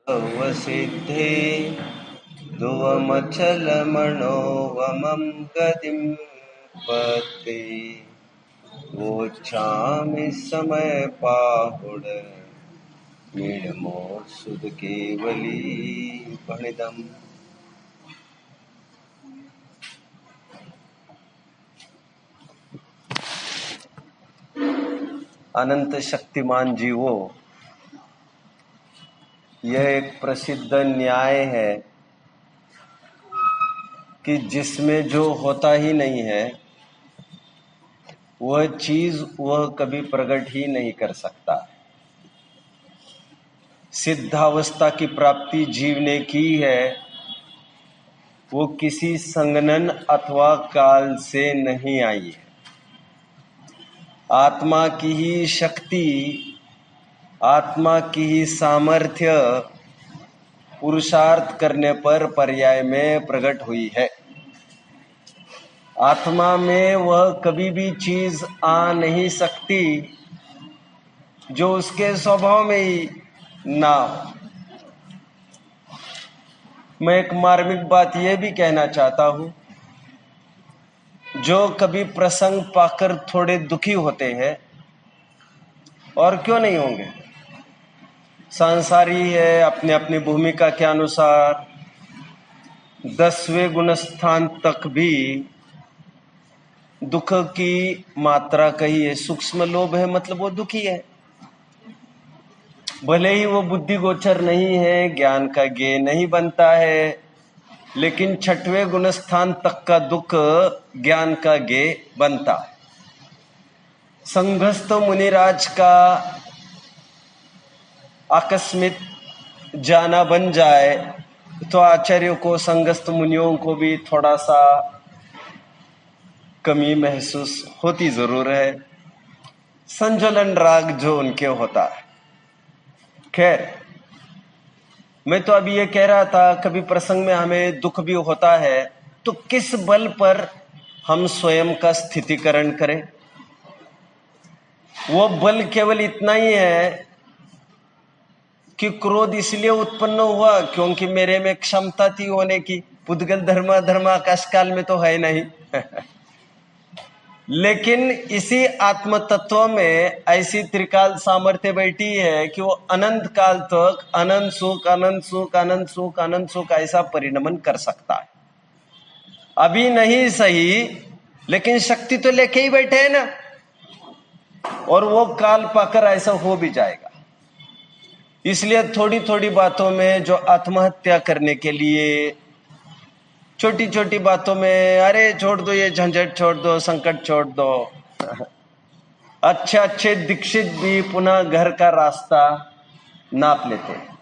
सर्वसिद्धे ध्रुवमचलमनोवमं गतिं पते वोच्छामि समयपाहुड मीडमो सुध केवली भणिदम्। अनंत शक्तिमान जीवो, यह एक प्रसिद्ध न्याय है कि जिसमें जो होता ही नहीं है वह चीज वह कभी प्रकट ही नहीं कर सकता। सिद्धावस्था की प्राप्ति जीव ने की है, वो किसी संगनन अथवा काल से नहीं आई है। आत्मा की ही शक्ति, आत्मा की ही सामर्थ्य पुरुषार्थ करने पर पर्याय में प्रकट हुई है। आत्मा में वह कभी भी चीज आ नहीं सकती जो उसके स्वभाव में ही ना हो। मैं एक मार्मिक बात यह भी कहना चाहता हूं, जो कभी प्रसंग पाकर थोड़े दुखी होते हैं, और क्यों नहीं होंगे, सांसारी है, अपने अपनी भूमिका के अनुसार 10वें गुणस्थान तक भी दुख की मात्रा कही है। सूक्ष्म लोभ है मतलब वो दुखी है, भले ही वो बुद्धि गोचर नहीं है, ज्ञान का ज्ञेय नहीं बनता है, लेकिन 6वें गुणस्थान तक का दुख ज्ञान का ज्ञेय बनता है। संघस्थ मुनिराज का आकस्मिक जाना बन जाए तो आचार्यों को, संघस्थ मुनियों को भी थोड़ा सा कमी महसूस होती जरूर है। संज्वलन राग जो उनके होता है। खैर, मैं तो अभी ये कह रहा था, कभी प्रसंग में हमें दुख भी होता है तो किस बल पर हम स्वयं का स्थितिकरण करें। वो बल केवल इतना ही है कि क्रोध इसलिए उत्पन्न हुआ क्योंकि मेरे में क्षमता थी होने की। पुद्गल धर्म धर्म आकाश काल में तो है नहीं लेकिन इसी आत्म तत्व में ऐसी त्रिकाल सामर्थ्य बैठी है कि वो अनंत काल तक अनंत सुख अनंत सुख अनंत सुख अनंत सुख ऐसा परिणमन कर सकता है। अभी नहीं सही, लेकिन शक्ति तो लेके ही बैठे हैं ना, और वो काल पाकर ऐसा हो भी जाएगा। इसलिए थोड़ी थोड़ी बातों में जो आत्महत्या करने के लिए, छोटी छोटी बातों में, अरे छोड़ दो ये झंझट, छोड़ दो संकट, छोड़ दो अच्छे अच्छे दीक्षित भी पुनः घर का रास्ता नाप लेते हैं।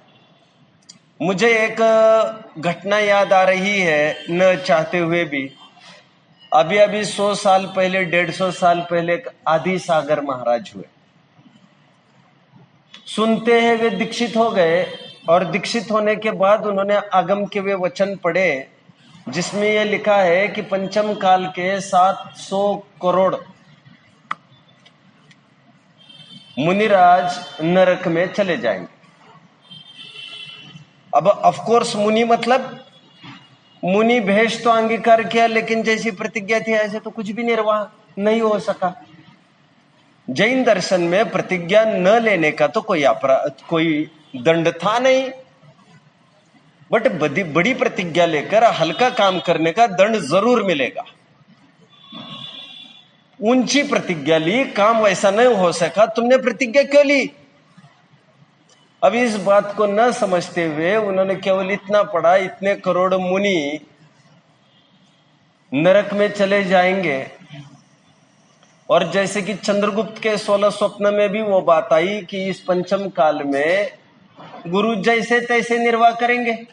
मुझे एक घटना याद आ रही है, न चाहते हुए भी। अभी अभी 100 साल पहले, 150 साल पहले एक आदि सागर महाराज हुए। सुनते हैं वे दीक्षित हो गए, और दीक्षित होने के बाद उन्होंने आगम के वे वचन पढ़े जिसमें यह लिखा है कि पंचम काल के 700 करोड़ मुनिराज नरक में चले जाएंगे। अब ऑफ कोर्स मुनि मतलब मुनि भेष तो अंगीकार किया, लेकिन जैसी प्रतिज्ञा थी ऐसे तो कुछ भी निर्वाह नहीं हो सका। जैन दर्शन में प्रतिज्ञा न लेने का तो कोई अपराध, कोई दंड था नहीं, बट बड़ी प्रतिज्ञा लेकर हल्का काम करने का दंड जरूर मिलेगा। ऊंची प्रतिज्ञा ली, काम वैसा नहीं हो सका, तुमने प्रतिज्ञा क्यों ली? अब इस बात को न समझते हुए उन्होंने केवल इतना पढ़ा, इतने करोड़ मुनि नरक में चले जाएंगे। और जैसे कि चंद्रगुप्त के 16 स्वप्न में भी वो बात आई कि इस पंचम काल में गुरु जैसे तैसे निर्वाह करेंगे।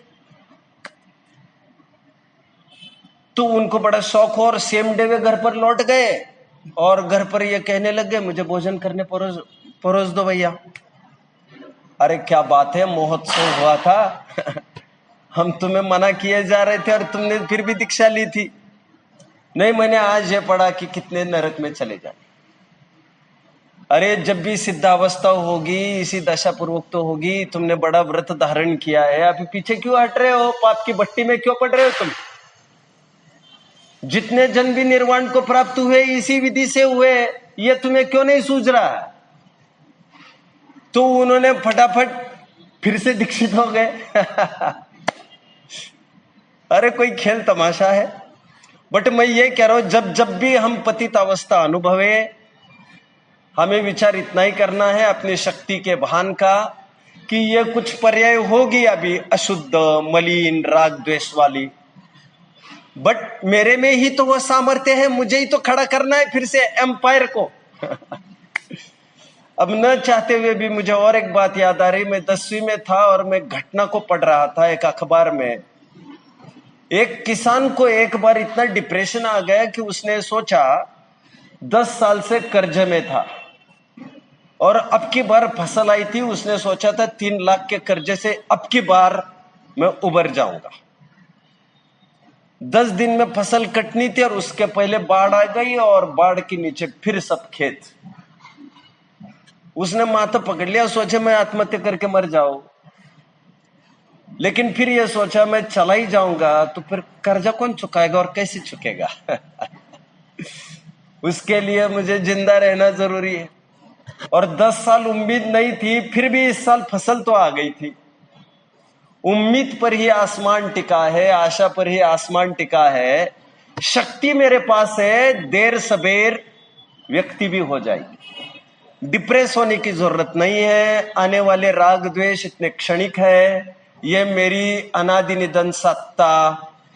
तो उनको बड़ा शौक हो, और सेम डे वे घर पर लौट गए और घर पर ये कहने लगे, मुझे भोजन करने परोस दो भैया। अरे क्या बात है, महोत्सव हुआ था हम तुम्हें मना किए जा रहे थे और तुमने फिर भी दीक्षा ली थी। नहीं, मैंने आज ये पढ़ा कि कितने नरक में चले जाए। अरे जब भी सिद्धावस्था होगी, इसी दशा पूर्वक तो होगी। तुमने बड़ा व्रत धारण किया है, अभी पीछे क्यों हट रहे हो? पाप की भट्टी में क्यों पड़ रहे हो तुम? जितने जन भी निर्वाण को प्राप्त हुए इसी विधि से हुए, ये तुम्हें क्यों नहीं सूझ रहा है? तो उन्होंने फटाफट फिर से दीक्षित हो गए। अरे कोई खेल तमाशा है। बट मैं ये कह रहा हूं, जब जब भी हम पतित अवस्था अनुभवे, हमें विचार इतना ही करना है अपनी शक्ति के भान का कि ये कुछ पर्याय होगी अभी अशुद्ध, मलिन, राग द्वेष वाली, बट मेरे में ही तो वो सामर्थ्य है, मुझे ही तो खड़ा करना है फिर से एम्पायर को। अब न चाहते हुए भी मुझे और एक बात याद आ रही। मैं 10वीं में था और मैं घटना को पढ़ रहा था एक अखबार में। एक किसान को एक बार इतना डिप्रेशन आ गया कि उसने सोचा, 10 साल से कर्ज में था और अब की बार फसल आई थी। उसने सोचा था 3 लाख के कर्जे से अब की बार मैं उबर जाऊंगा। 10 दिन में फसल कटनी थी और उसके पहले बाढ़ आ गई और बाढ़ के नीचे फिर सब खेत। उसने माथा पकड़ लिया, सोचे मैं आत्महत्या करके मर जाऊं। लेकिन फिर यह सोचा मैं चला ही जाऊंगा तो फिर कर्जा कौन चुकाएगा और कैसे चुकेगा? उसके लिए मुझे जिंदा रहना जरूरी है। और 10 साल उम्मीद नहीं थी, फिर भी इस साल फसल तो आ गई थी। उम्मीद पर ही आसमान टिका है, आशा पर ही आसमान टिका है। शक्ति मेरे पास है, देर सबेर व्यक्ति भी हो जाएगी। डिप्रेस होने की जरूरत नहीं है। आने वाले राग द्वेष इतने क्षणिक है। ये मेरी अनादि निधन सत्ता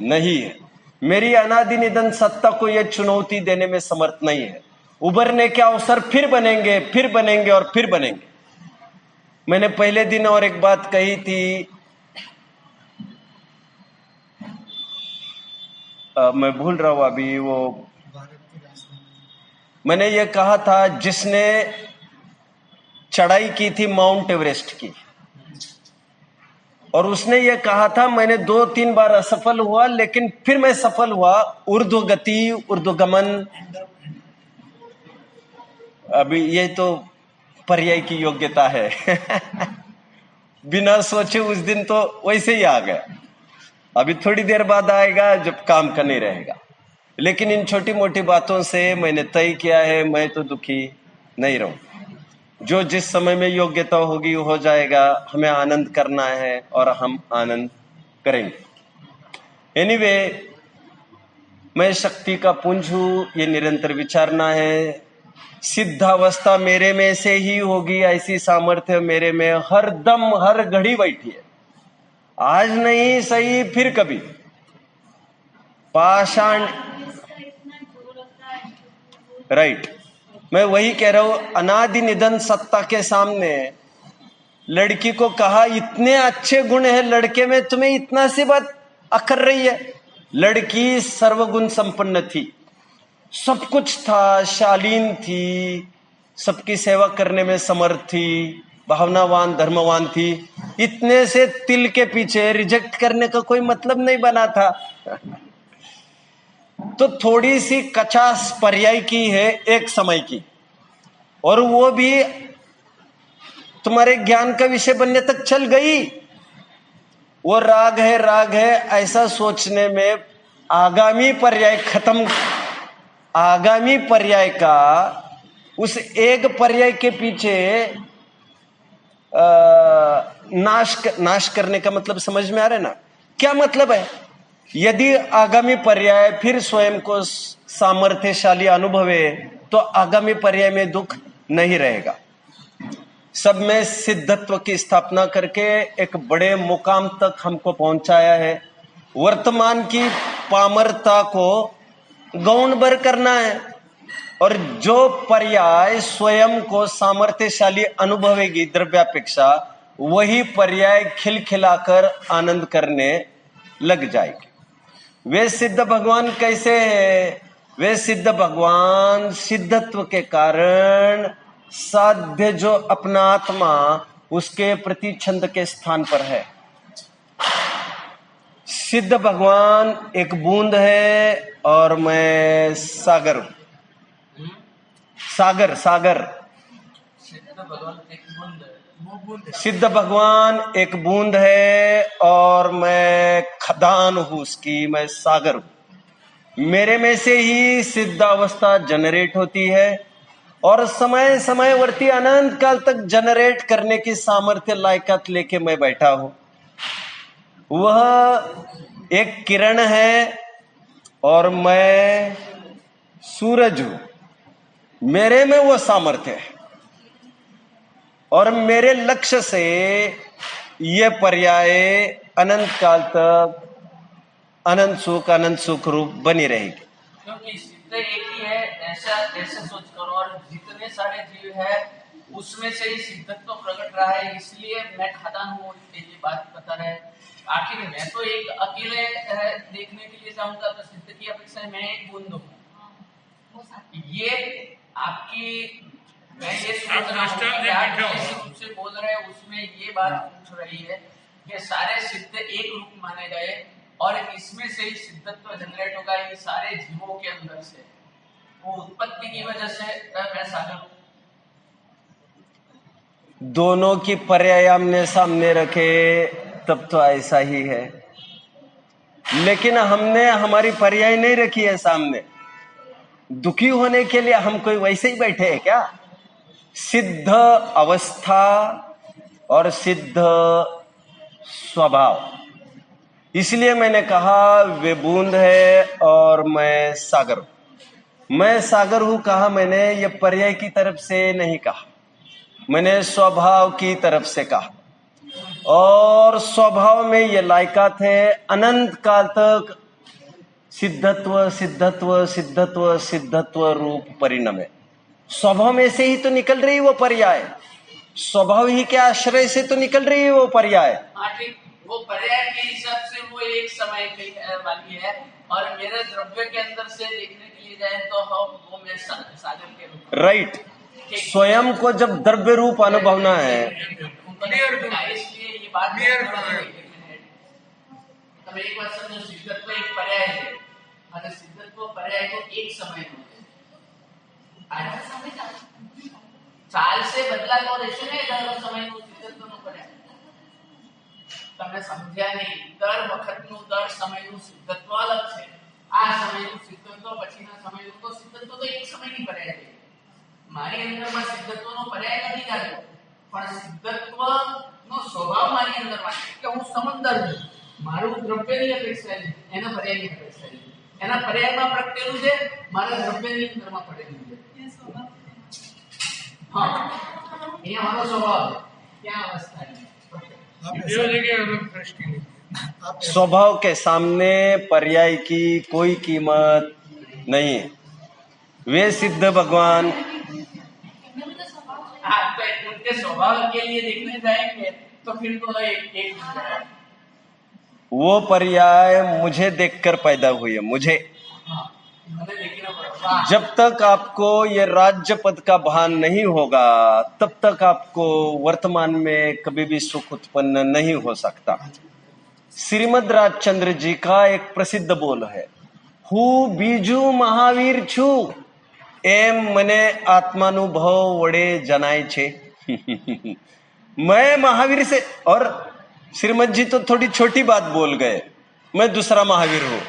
नहीं है। मेरी अनादि निधन सत्ता को यह चुनौती देने में समर्थ नहीं है। उभरने के अवसर फिर बनेंगे, फिर बनेंगे और फिर बनेंगे। मैंने पहले दिन और एक बात कही थी, मैं भूल रहा हूं अभी वो। मैंने ये कहा था, जिसने चढ़ाई की थी माउंट एवरेस्ट की, और उसने ये कहा था मैंने 2-3 बार असफल हुआ लेकिन फिर मैं सफल हुआ। ऊर्ध्व गति, ऊर्ध्वगमन। अभी ये तो पर्याय की योग्यता है। बिना सोचे उस दिन तो वैसे ही आ गया। अभी थोड़ी देर बाद आएगा जब काम का नहीं रहेगा। लेकिन इन छोटी मोटी बातों से मैंने तय किया है, मैं तो दुखी नहीं रहूं। जो जिस समय में योग्यता होगी हो जाएगा। हमें आनंद करना है और हम आनंद करेंगे। एनीवे, मैं शक्ति का पुंज हूं, ये निरंतर विचारना है। सिद्धावस्था मेरे में से ही होगी, ऐसी सामर्थ्य मेरे में हर दम हर घड़ी बैठी है। आज नहीं सही फिर कभी। पाषाण, राइट। मैं वही कह रहा हूं, अनादि निधन सत्ता के सामने लड़की को कहा इतने अच्छे गुण है लड़के में, तुम्हें इतना सी बात अखर रही है। लड़की सर्वगुण संपन्न थी, सब कुछ था, शालीन थी, सबकी सेवा करने में समर्थ थी, भावनावान, धर्मवान थी। इतने से तिल के पीछे रिजेक्ट करने का कोई मतलब नहीं बना था। तो थोड़ी सी कचास पर्याय की है एक समय की, और वो भी तुम्हारे ज्ञान का विषय बनने तक चल गई। वो राग है, राग है ऐसा सोचने में आगामी पर्याय खत्म, आगामी पर्याय का उस एक पर्याय के पीछे नाश करने का मतलब समझ में आ रहा है ना? क्या मतलब है? यदि आगामी पर्याय फिर स्वयं को सामर्थ्यशाली अनुभवे तो आगामी पर्याय में दुख नहीं रहेगा। सब में सिद्धत्व की स्थापना करके एक बड़े मुकाम तक हमको पहुंचाया है। वर्तमान की पामरता को गौण भर करना है, और जो पर्याय स्वयं को सामर्थ्यशाली अनुभवेगी द्रव्यापेक्षा, वही पर्याय खिलखिलाकर आनंद करने लग जाएगी। वे सिद्ध भगवान कैसे है? वे सिद्ध भगवान सिद्धत्व के कारण साध्य जो अपना आत्मा उसके प्रति छंद के स्थान पर है। सिद्ध भगवान एक बूंद है और मैं सागर हूं। सागर, सागर सिद्ध भगवान एक बूंद है और मैं खदान हूं उसकी, मैं सागर हूं। मेरे में से ही सिद्ध अवस्था जनरेट होती है और समय समयवर्ती अनंत काल तक जनरेट करने की सामर्थ्य लायकात लेके मैं बैठा हूं। वह एक किरण है और मैं सूरज हूं। मेरे में वो सामर्थ्य है और मेरे लक्ष्य से ये पर्याय अनंत काल तक अनंत सुख रूप बनी रहेगी। क्योंकि सिद्ध एक ही है, ऐसा ऐसे सोच करो, और जितने सारे जीव है उसमें से ही सिद्धत्व प्रकट रहा है, इसलिए मैं खदान हूँ, ये बात बता रहे हैं। आखिर मैं तो एक अकेले देखने के लिए जाऊंगा तो सिद्ध की अपेक्षा मैं एक बूंद हूँ। ये आपकी, मैं ये सोच रहा हूँ से बोल रहे हैं उसमें ये बात पूछ रही है कि सारे सिद्ध एक रूप माने गए और इसमें से ही सिद्धत्व जनरेट होगा ये सारे जीवों के अंदर से, वो उत्पत्ति की वजह से मैं सागर हूँ। दोनों की पर्याय आमने सामने रखे तब तो ऐसा ही है, लेकिन हमने हमारी पर्याय नहीं रखी है सामने। दुखी होने के लिए हम कोई वैसे ही बैठे हैं क्या? सिद्ध अवस्था और सिद्ध स्वभाव, इसलिए मैंने कहा वे बूंद है और मैं सागर हूं। मैं सागर हूं कहा मैंने, ये पर्याय की तरफ से नहीं कहा, मैंने स्वभाव की तरफ से कहा। और स्वभाव में ये लायकात है अनंत काल तक सिद्धत्व सिद्धत्व सिद्धत्व सिद्धत्व रूप परिणमे। स्वभाव में से ही तो निकल रही वो पर्याय, स्वभाव ही के आश्रय से तो निकल रही है वो पर्याय। वो पर्याय के हिसाब से वो एक समय की वाली है, और मेरे द्रव्य के अंदर से देखने के लिए जाए तो वो मैं सागर के रूप। राइट, स्वयं को जब द्रव्य रूप अनुभवना है, इसलिए ये बात तब एक बार समझो, सिद्धत्व एक पर्याय है, अगर सिद्धत्व पर्याय तो एक समय चाल से बदला तो રહેશે ને દર સમયનું સિદ્ધત્વનું પડે તમે સમજ્યા નહીં। દર વખતનું દર સમયનું સિદ્ધત્વ અલગ છે। આ સમયનું સિદ્ધત્વ પછીના સમયનું તો સિદ્ધત્વ તો એક સમયની પર્યાય છે। મારી અંદરમાં સિદ્ધત્વનો પર્યાય નથી જાગ્યો, પણ સિદ્ધત્વનો સ્વભાવ મારી અંદરમાં છે કે હું સમંદર છું। મારું દ્રવ્યની અપેક્ષા છે, એના પર્યાયની અપેક્ષા છે, એના પર્યાયમાં પ્રગટેલું છે, મારા દ્રવ્યની અંદરમાં પડેલું છે। हाँ, ये हमारा स्वभाव है, क्या अवस्था है। स्वभाव के सामने पर्याय की कोई कीमत नहीं है। वे सिद्ध भगवान उनके स्वभाव के लिए देखने जाएंगे तो फिर तो एक वो पर्याय मुझे देखकर पैदा हुई है, मुझे। जब तक आपको ये राज्य पद का भान नहीं होगा तब तक आपको वर्तमान में कभी भी सुख उत्पन्न नहीं हो सकता। श्रीमद राजचंद्र जी का एक प्रसिद्ध बोल है, हु बीजू महावीर छु एम मने आत्मानुभव वड़े जनाय छे। मैं महावीर से, और श्रीमद जी तो थोड़ी छोटी बात बोल गए, मैं दूसरा महावीर हूं,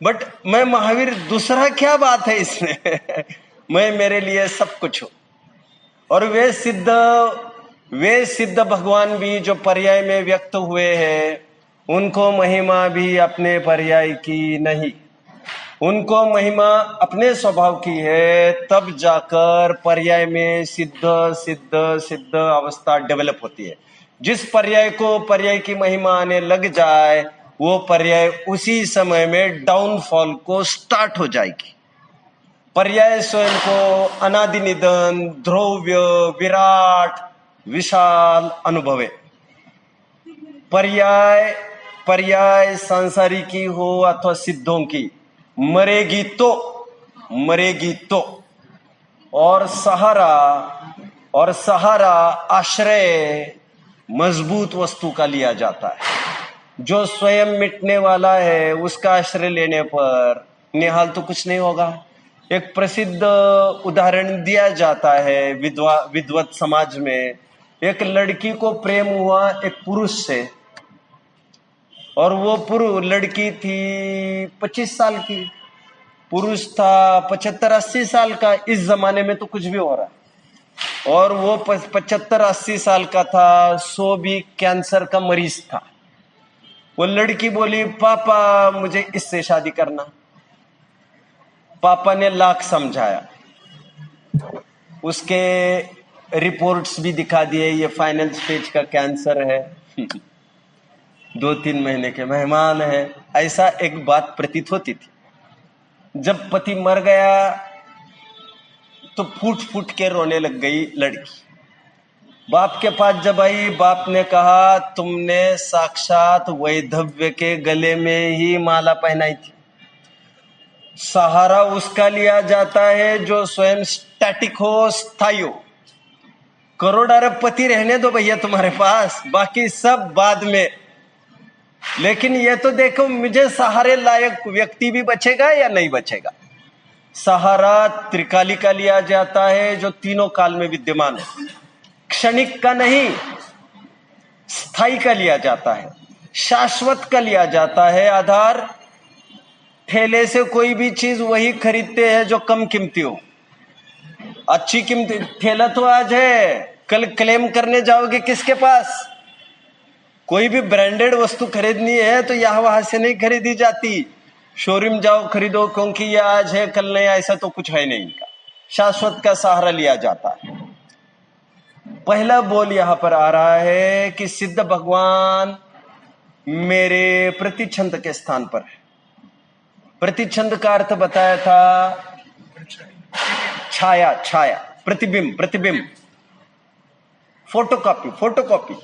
बट मैं महावीर दूसरा क्या बात है इसमें। मैं मेरे लिए सब कुछ हूं। और वे सिद्ध भगवान भी जो पर्याय में व्यक्त हुए हैं, उनको महिमा भी अपने पर्याय की नहीं, उनको महिमा अपने स्वभाव की है। तब जाकर पर्याय में सिद्ध सिद्ध सिद्ध अवस्था डेवलप होती है। जिस पर्याय को पर्याय की महिमा आने लग जाए, वो पर्याय उसी समय में डाउनफॉल को स्टार्ट हो जाएगी। पर्याय स्वयं को अनादि निधन, ध्रुव्य, विराट, विशाल अनुभवे। पर्याय सांसारिकी हो अथवा सिद्धों की, मरेगी तो और सहारा आश्रय मजबूत वस्तु का लिया जाता है। जो स्वयं मिटने वाला है उसका आश्रय लेने पर निहाल तो कुछ नहीं होगा। एक प्रसिद्ध उदाहरण दिया जाता है विद्वत समाज में। एक लड़की को प्रेम हुआ एक पुरुष से, और वो लड़की थी 25 साल की, पुरुष था 75-80 साल का। इस जमाने में तो कुछ भी हो रहा है। और वो 75-80 साल का था, सो भी कैंसर का मरीज था। वो लड़की बोली, पापा मुझे इससे शादी करना। पापा ने लाख समझाया, उसके रिपोर्ट्स भी दिखा दिए, ये फाइनल स्टेज का कैंसर है, 2-3 महीने के मेहमान है, ऐसा एक बात प्रतीत होती थी। जब पति मर गया तो फूट फूट के रोने लग गई लड़की। बाप के पास जब आई, बाप ने कहा, तुमने साक्षात वैधव्य के गले में ही माला पहनाई थी। सहारा उसका लिया जाता है जो स्वयं स्टैटिक हो, स्थायी हो। करोड़ अरब पति रहने दो भैया तुम्हारे पास, बाकी सब बाद में। लेकिन ये तो देखो, मुझे सहारे लायक व्यक्ति भी बचेगा या नहीं बचेगा। सहारा त्रिकाली का लिया जाता है जो तीनों काल में विद्यमान है, क्षणिक का नहीं, स्थायी का लिया जाता है, शाश्वत का लिया जाता है। आधार ठेले से कोई भी चीज वही खरीदते हैं जो कम कीमती हो। अच्छी कीमती ठेला तो आज है, कल क्लेम करने जाओगे किसके पास? कोई भी ब्रांडेड वस्तु खरीदनी है तो यहां वहां से नहीं खरीदी जाती, शोरूम जाओ खरीदो, क्योंकि ये आज है कल नहीं, ऐसा तो कुछ है नहीं इनका। शाश्वत का सहारा लिया जाता है। पहला बोल यहां पर आ रहा है कि सिद्ध भगवान मेरे प्रतिछंद के स्थान पर है। प्रतिछंद का अर्थ बताया था छाया, छाया, प्रतिबिंब, प्रतिबिंब, फोटोकॉपी।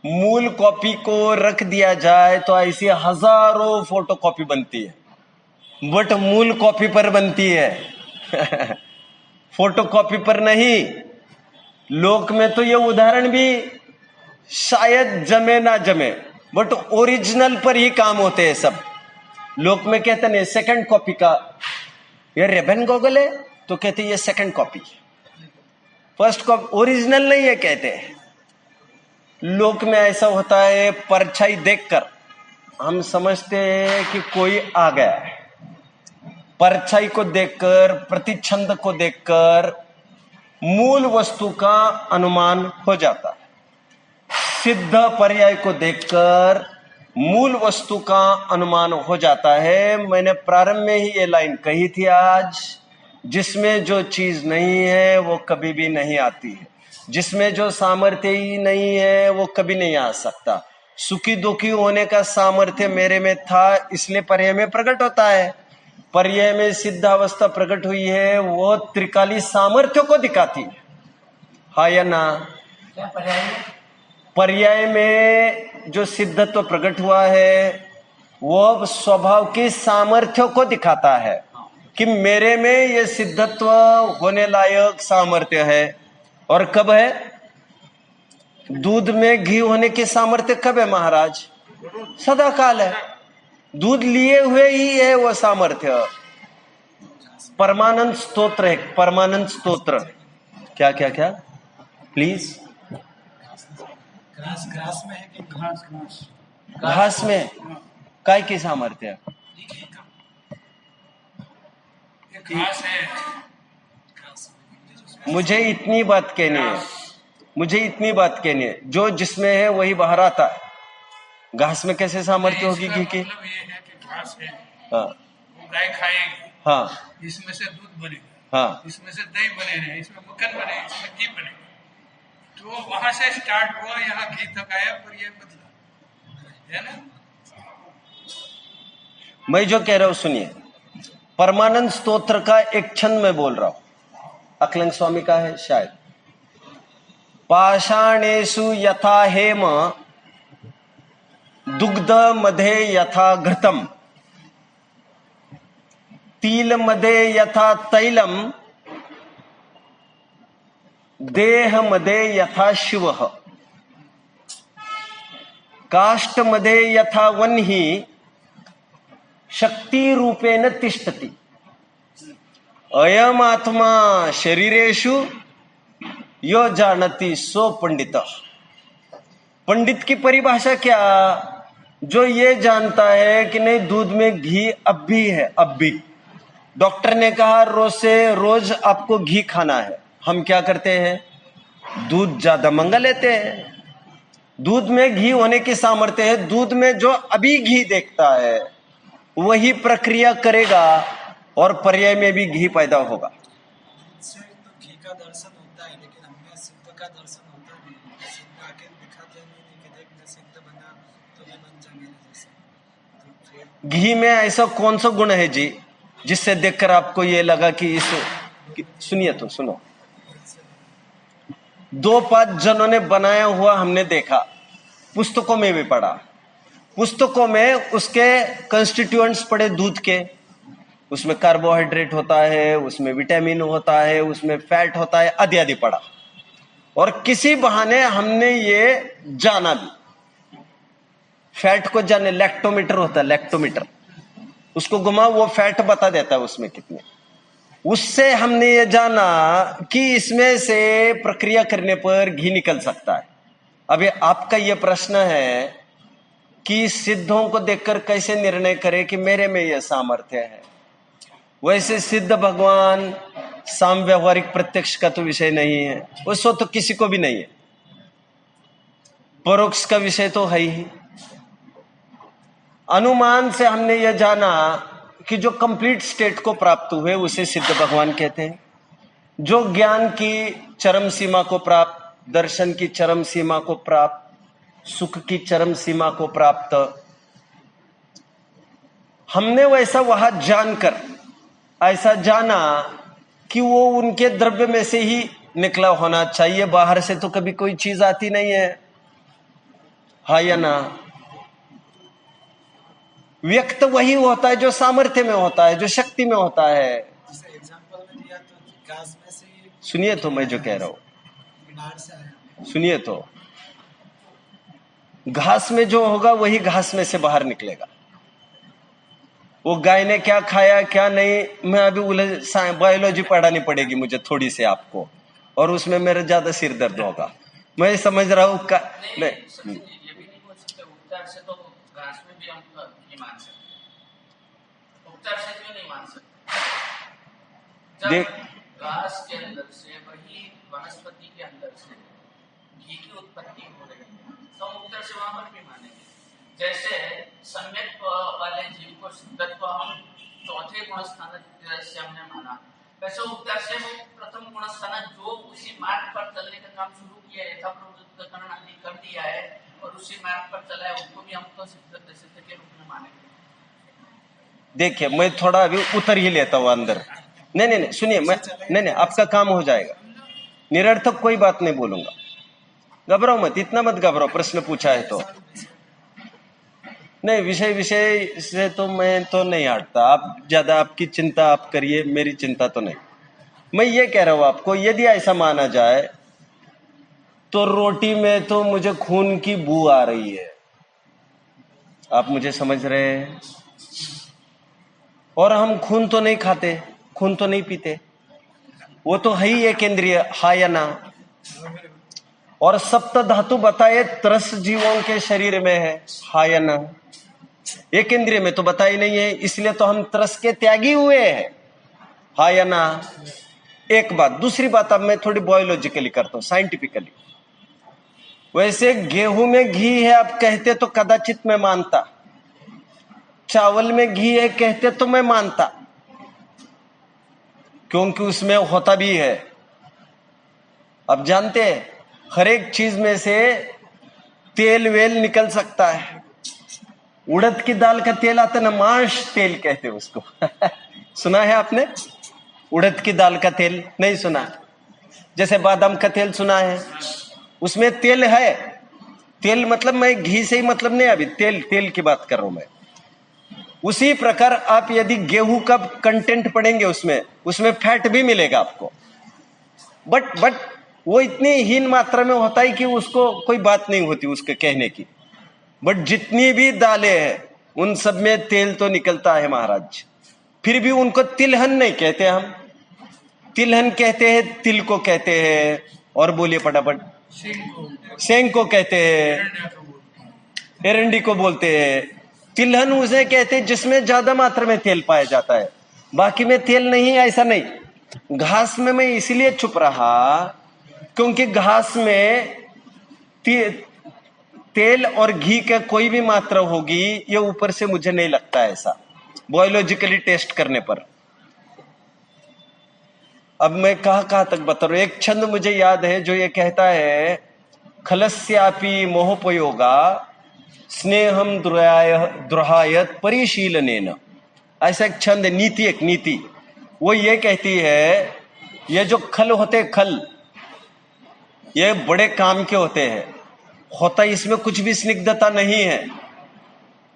मूल कॉपी को रख दिया जाए तो ऐसी हजारों फोटोकॉपी बनती है, बट मूल कॉपी पर बनती है, फोटोकॉपी पर नहीं। लोक में तो ये उदाहरण भी शायद जमे ना जमे, बट ओरिजिनल पर ही काम होते हैं सब। लोक में कहते नहीं सेकंड कॉपी का, ये रेबन गॉगल है तो कहते ये second copy, first copy, original नहीं है कहते हैं। लोक में ऐसा होता है, परछाई देखकर हम समझते हैं कि कोई आ गया है। परछाई को देखकर, प्रतिच्छंद को देखकर मूल वस्तु का अनुमान हो जाता है। सिद्ध पर्याय को देखकर मूल वस्तु का अनुमान हो जाता है। मैंने प्रारंभ में ही ये लाइन कही थी आज, जिसमें जो चीज नहीं है वो कभी भी नहीं आती है, जिसमें जो सामर्थ्य ही नहीं है वो कभी नहीं आ सकता। सुखी दुखी होने का सामर्थ्य मेरे में था, इसलिए पर्याय में प्रकट होता है। पर्याय में सिद्ध अवस्था प्रकट हुई है, वो त्रिकाली सामर्थ्य को दिखाती है, हाँ या ना? क्या पर्याय में? पर्याय में जो सिद्धत्व प्रकट हुआ है वो स्वभाव की सामर्थ्य को दिखाता है कि मेरे में ये सिद्धत्व होने लायक सामर्थ्य है। और कब है? दूध में घी होने की सामर्थ्य कब है महाराज? सदा काल है, दूध लिए हुए ही है वो सामर्थ्य। परमानंद स्तोत्र है, परमानंद स्तोत्र। क्या क्या क्या प्लीज? घास में है कि घास में काय की सामर्थ्य? घास है। मुझे इतनी बात कहनी है, मुझे इतनी बात कहनी है, जो जिसमें है वही बाहर आता है। घास में कैसे सामर्थ्य होगी घी की? मतलब ये है कि घास है, हाँ वो गाय खाएगी, हाँ इसमें से दूध बनेगा, हाँ, इसमें से दही बनेगा, इसमें मक्खन बनेगा, इसमें घी बनेगा। तो वहां से स्टार्ट हुआ, यहाँ घी तक आया, पर ये बदला, है ना? मैं जो कह रहा हूं सुनिए। परमानंद स्तोत्र का एक छंद में बोल रहा हूं, अकलंग स्वामी का है शायद। पाषाणेषु यथा हेम दुग्ध मध्ये यथा घृतम, तिल मध्ये यथा तैलम, देह मध्ये यथा शिवः, काष्ठ मध्ये यथा वह्नि, शक्ति रूपेण तिष्ठति। अयम आत्मा शरीरेषु यो जानती सो पंडित। पंडित की परिभाषा क्या? जो ये जानता है कि नहीं दूध में घी अब भी है, अब भी डॉक्टर ने कहा रोज आपको घी खाना है, हम क्या करते हैं? दूध ज्यादा मंगा लेते हैं। दूध में घी होने की सामर्थ्य है। दूध में जो अभी घी देखता है वही प्रक्रिया करेगा और पर्याय में भी घी पैदा होगा। इससे तो घी का दर्शन होता है, लेकिन हमें सिद्ध का दर्शन होता नहीं। सिद्ध आके दिखाते नहीं कि देख मैं सिद्ध बना तो मैं बन जा मेरे जैसा। तो फिर घी में ऐसा कौन सा गुण है जी जिससे देखकर आपको ये लगा कि सुनिए तो सुनो। 2-5 जनों ने बनाया हुआ हमने देखा, पुस्तकों में भी पढ़ा। पुस्तकों में उसके कंस्टिट्यूएंट्स पढ़े दूध के, उसमें कार्बोहाइड्रेट होता है, उसमें विटामिन होता है, उसमें फैट होता है, आदि आदि पढ़ा। और किसी बहाने हमने ये जाना भी, फैट को जाने, लैक्टोमीटर होता है, लैक्टोमीटर, उसको घुमाओ वो फैट बता देता है उसमें कितने। उससे हमने ये जाना कि इसमें से प्रक्रिया करने पर घी निकल सकता है। अभी आपका ये प्रश्न है कि सिद्धों को देखकर कैसे निर्णय करे कि मेरे में यह सामर्थ्य है। वैसे सिद्ध भगवान साम व्यवहारिक प्रत्यक्ष का तो विषय नहीं है, उसको तो किसी को भी नहीं है। परोक्ष का विषय तो है ही। अनुमान से हमने यह जाना कि जो कंप्लीट स्टेट को प्राप्त हुए उसे सिद्ध भगवान कहते हैं। जो ज्ञान की चरम सीमा को प्राप्त, दर्शन की चरम सीमा को प्राप्त, सुख की चरम सीमा को प्राप्त, हमने वैसा वहां जानकर ऐसा जाना कि वो उनके द्रव्य में से ही निकला होना चाहिए, बाहर से तो कभी कोई चीज आती नहीं है। हाँ या ना? व्यक्त वही होता है जो सामर्थ्य में होता है, जो शक्ति में होता है। जैसे एग्जांपल में दिया तो घास में से ही सुनिए तो मैं जो कह रहा हूं, मीनार से आया। सुनिए तो, घास में जो होगा वही घास में से बाहर निकलेगा। वो गाय ने क्या खाया क्या नहीं, मैं अभी बायोलॉजी पढ़ानी पड़ेगी मुझे थोड़ी सी आपको, और उसमें मेरा ज्यादा सिर दर्द होगा। मैं समझ रहा हूं नहीं, ये भी नहीं बोल सकते उपचार से तो घास में भी हम नहीं मान सकते। उपचार से क्यों नहीं मान सकते? देख, जब घास के अंदर से वही वनस्पति के अंदर से घी की उत्पत्ति हो रही है तो हम उपचार से वहां पर भी मानेंगे। जैसे सम्यक वाले जीव को सिद्धत्व हम चौथे गुण स्थान से हमने माना, वैसे उपचार से वो प्रथम गुण स्थान जो उसी मार्ग पर चलने का काम शुरू किया है, यथाप्रवृत्तकरण आदि कर दिया है और उसी मार्ग पर चला है, उनको भी हम तो सिद्ध के रूप में मानेंगे। देखिए मैं थोड़ा अभी उतर ही लेता हूं अंदर। नहीं सुनिए, मैं नहीं आपका काम हो जाएगा, निरर्थक कोई बात नहीं बोलूंगा। घबराओ मत, इतना मत घबराओ, प्रश्न पूछा है तो। नहीं, विषय से तो मैं तो नहीं हटता। आप ज्यादा आपकी चिंता आप करिए, मेरी चिंता तो नहीं। मैं ये कह रहा हूं आपको, यदि ऐसा माना जाए तो रोटी में तो मुझे खून की बू आ रही है, आप मुझे समझ रहे हैं? और हम खून तो नहीं खाते, खून तो नहीं पीते, वो तो है ही एक इंद्रिय, हा या ना? और सप्त धातु बताए तरस जीवों के शरीर में है, हा या ना? एक इंद्रिय में तो बताई नहीं है, इसलिए तो हम तरस के त्यागी हुए हैं, हा या ना? एक बात। दूसरी बात अब मैं थोड़ी बायोलॉजिकली करता हूं, साइंटिफिकली। वैसे गेहूं में घी है आप कहते तो कदाचित मैं मानता, चावल में घी है कहते तो मैं मानता, क्योंकि उसमें होता भी है। अब जानते हैं हर एक चीज में से तेल वेल निकल सकता है। उड़द की दाल का तेल आता ना, मांस तेल कहते हैं उसको सुना है आपने? उड़द की दाल का तेल नहीं सुना? जैसे बादाम का तेल सुना है, उसमें तेल है। तेल मतलब मैं घी से ही मतलब नहीं, अभी तेल की बात कर रहा हूं मैं। उसी प्रकार आप यदि गेहूं का कंटेंट पढ़ेंगे उसमें फैट भी मिलेगा आपको, बट वो इतनी हीन मात्रा में होता है कि उसको कोई बात नहीं होती उसके कहने की। बट जितनी भी दालें हैं उन सब में तेल तो निकलता है महाराज। फिर भी उनको तिलहन नहीं कहते हम, तिलहन कहते हैं, तिल को कहते हैं, और बोलिए फटाफट। सेंग को कहते हैं, एरंडी को बोलते हैं। तिलहन उसे कहते हैं जिसमें ज्यादा मात्रा में तेल पाया जाता है, बाकी में तेल नहीं, ऐसा नहीं। घास में मैं इसलिए चुप रहा क्योंकि घास में तेल और घी का कोई भी मात्रा होगी, ये ऊपर से मुझे नहीं लगता ऐसा, बायोलॉजिकली टेस्ट करने पर। अब मैं कहां तक बता रहा हूं। एक छंद मुझे याद है जो ये कहता है, खलस्यापि मोहोपयोगा स्नेहम द्रुहायत परिशीलनेन। ऐसा एक छंद है, नीति, एक नीति वो ये कहती है, ये जो खल होते खल, ये बड़े काम के होते हैं। होता इसमें कुछ भी स्निग्धता नहीं है,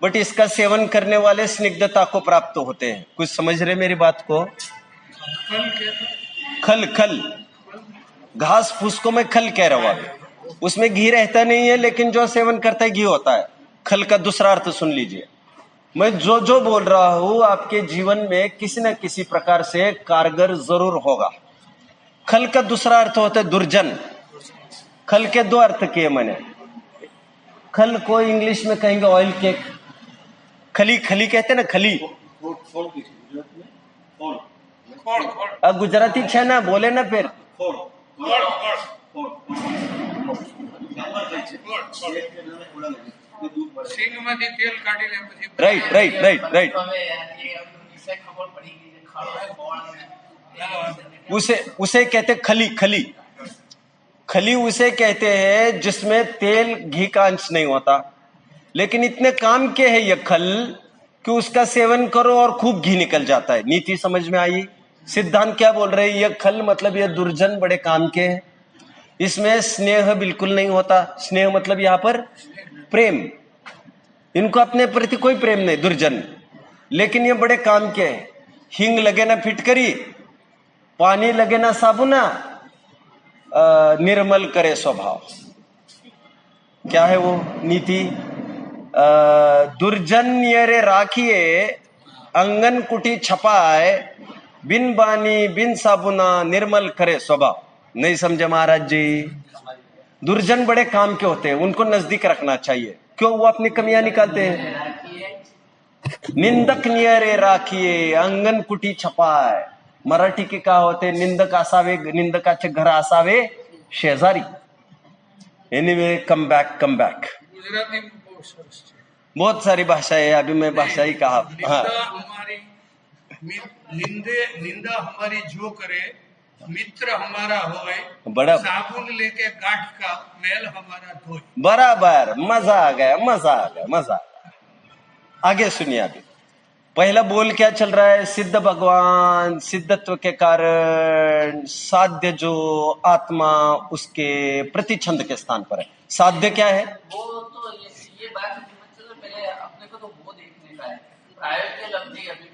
बट इसका सेवन करने वाले स्निग्धता को प्राप्त होते हैं। कुछ समझ रहे मेरी बात को? खल खल घास फूस को मैं खल कह रहा हूं। उसमें घी रहता नहीं है, लेकिन जो सेवन करता है घी होता है। खल का दूसरा अर्थ सुन लीजिए। मैं जो बोल रहा हूं आपके जीवन में किसी न किसी प्रकार से कारगर जरूर होगा। खल का दूसरा अर्थ होता है दुर्जन। खल के दो अर्थ किए मैंने। खल को इंग्लिश में कहेंगे ऑयल केक, खली, खली कहते ना, खली। अब गुजराती छे ना, बोले ना फिर। Right right right right. उसे कहते खली, खली। खली उसे कहते हैं जिसमें तेल घी का अंश नहीं होता, लेकिन इतने काम के है ये खल कि उसका सेवन करो और खूब घी निकल जाता है। नीति समझ में आई? सिद्धांत क्या बोल रहे हैं? ये खल मतलब ये दुर्जन बड़े काम के हैं, इसमें स्नेह बिल्कुल नहीं होता। स्नेह मतलब यहां पर प्रेम, इनको अपने प्रति कोई प्रेम नहीं, दुर्जन। लेकिन ये बड़े काम के हैं। हिंग लगे ना फिटकरी, पानी लगे ना साबुना, निर्मल करे स्वभाव। क्या है वो नीति? दुर्जन ये राखिए अंगन कुटी छपाए, बिन बानी बिन साबुना निर्मल करे स्वभाव। नहीं समझे महाराज जी? दुर्जन बड़े काम के होते हैं, उनको नजदीक रखना चाहिए। क्यों? वो अपनी कमियां निकालते हैं। निंदक नियरे राखिए अंगन कुटी छपाए। मराठी के क्या होते? निंदक असावे, निंदकाचे घर असावे शेजारी। Anyway, come back. गुजराती में बहुत सारी भाषा है, अभी मैं भाषा ही कहा। हाँ, निंदा हमारी जो करे, मित्र हमारा होए, बड़ा साबुन लेके गांठ का मैल हमारा धोए। बराबर, मजा आ गया। आगे सुनिए। अभी पहला बोल क्या चल रहा है? सिद्ध भगवान, सिद्धत्व के कारण साध्य जो आत्मा उसके प्रतिछंद के स्थान पर है। साध्य क्या है? वो तो ये बात मतलब पहले अपने को तो वो देखने का है। प्रायोगिक लब्धि अभी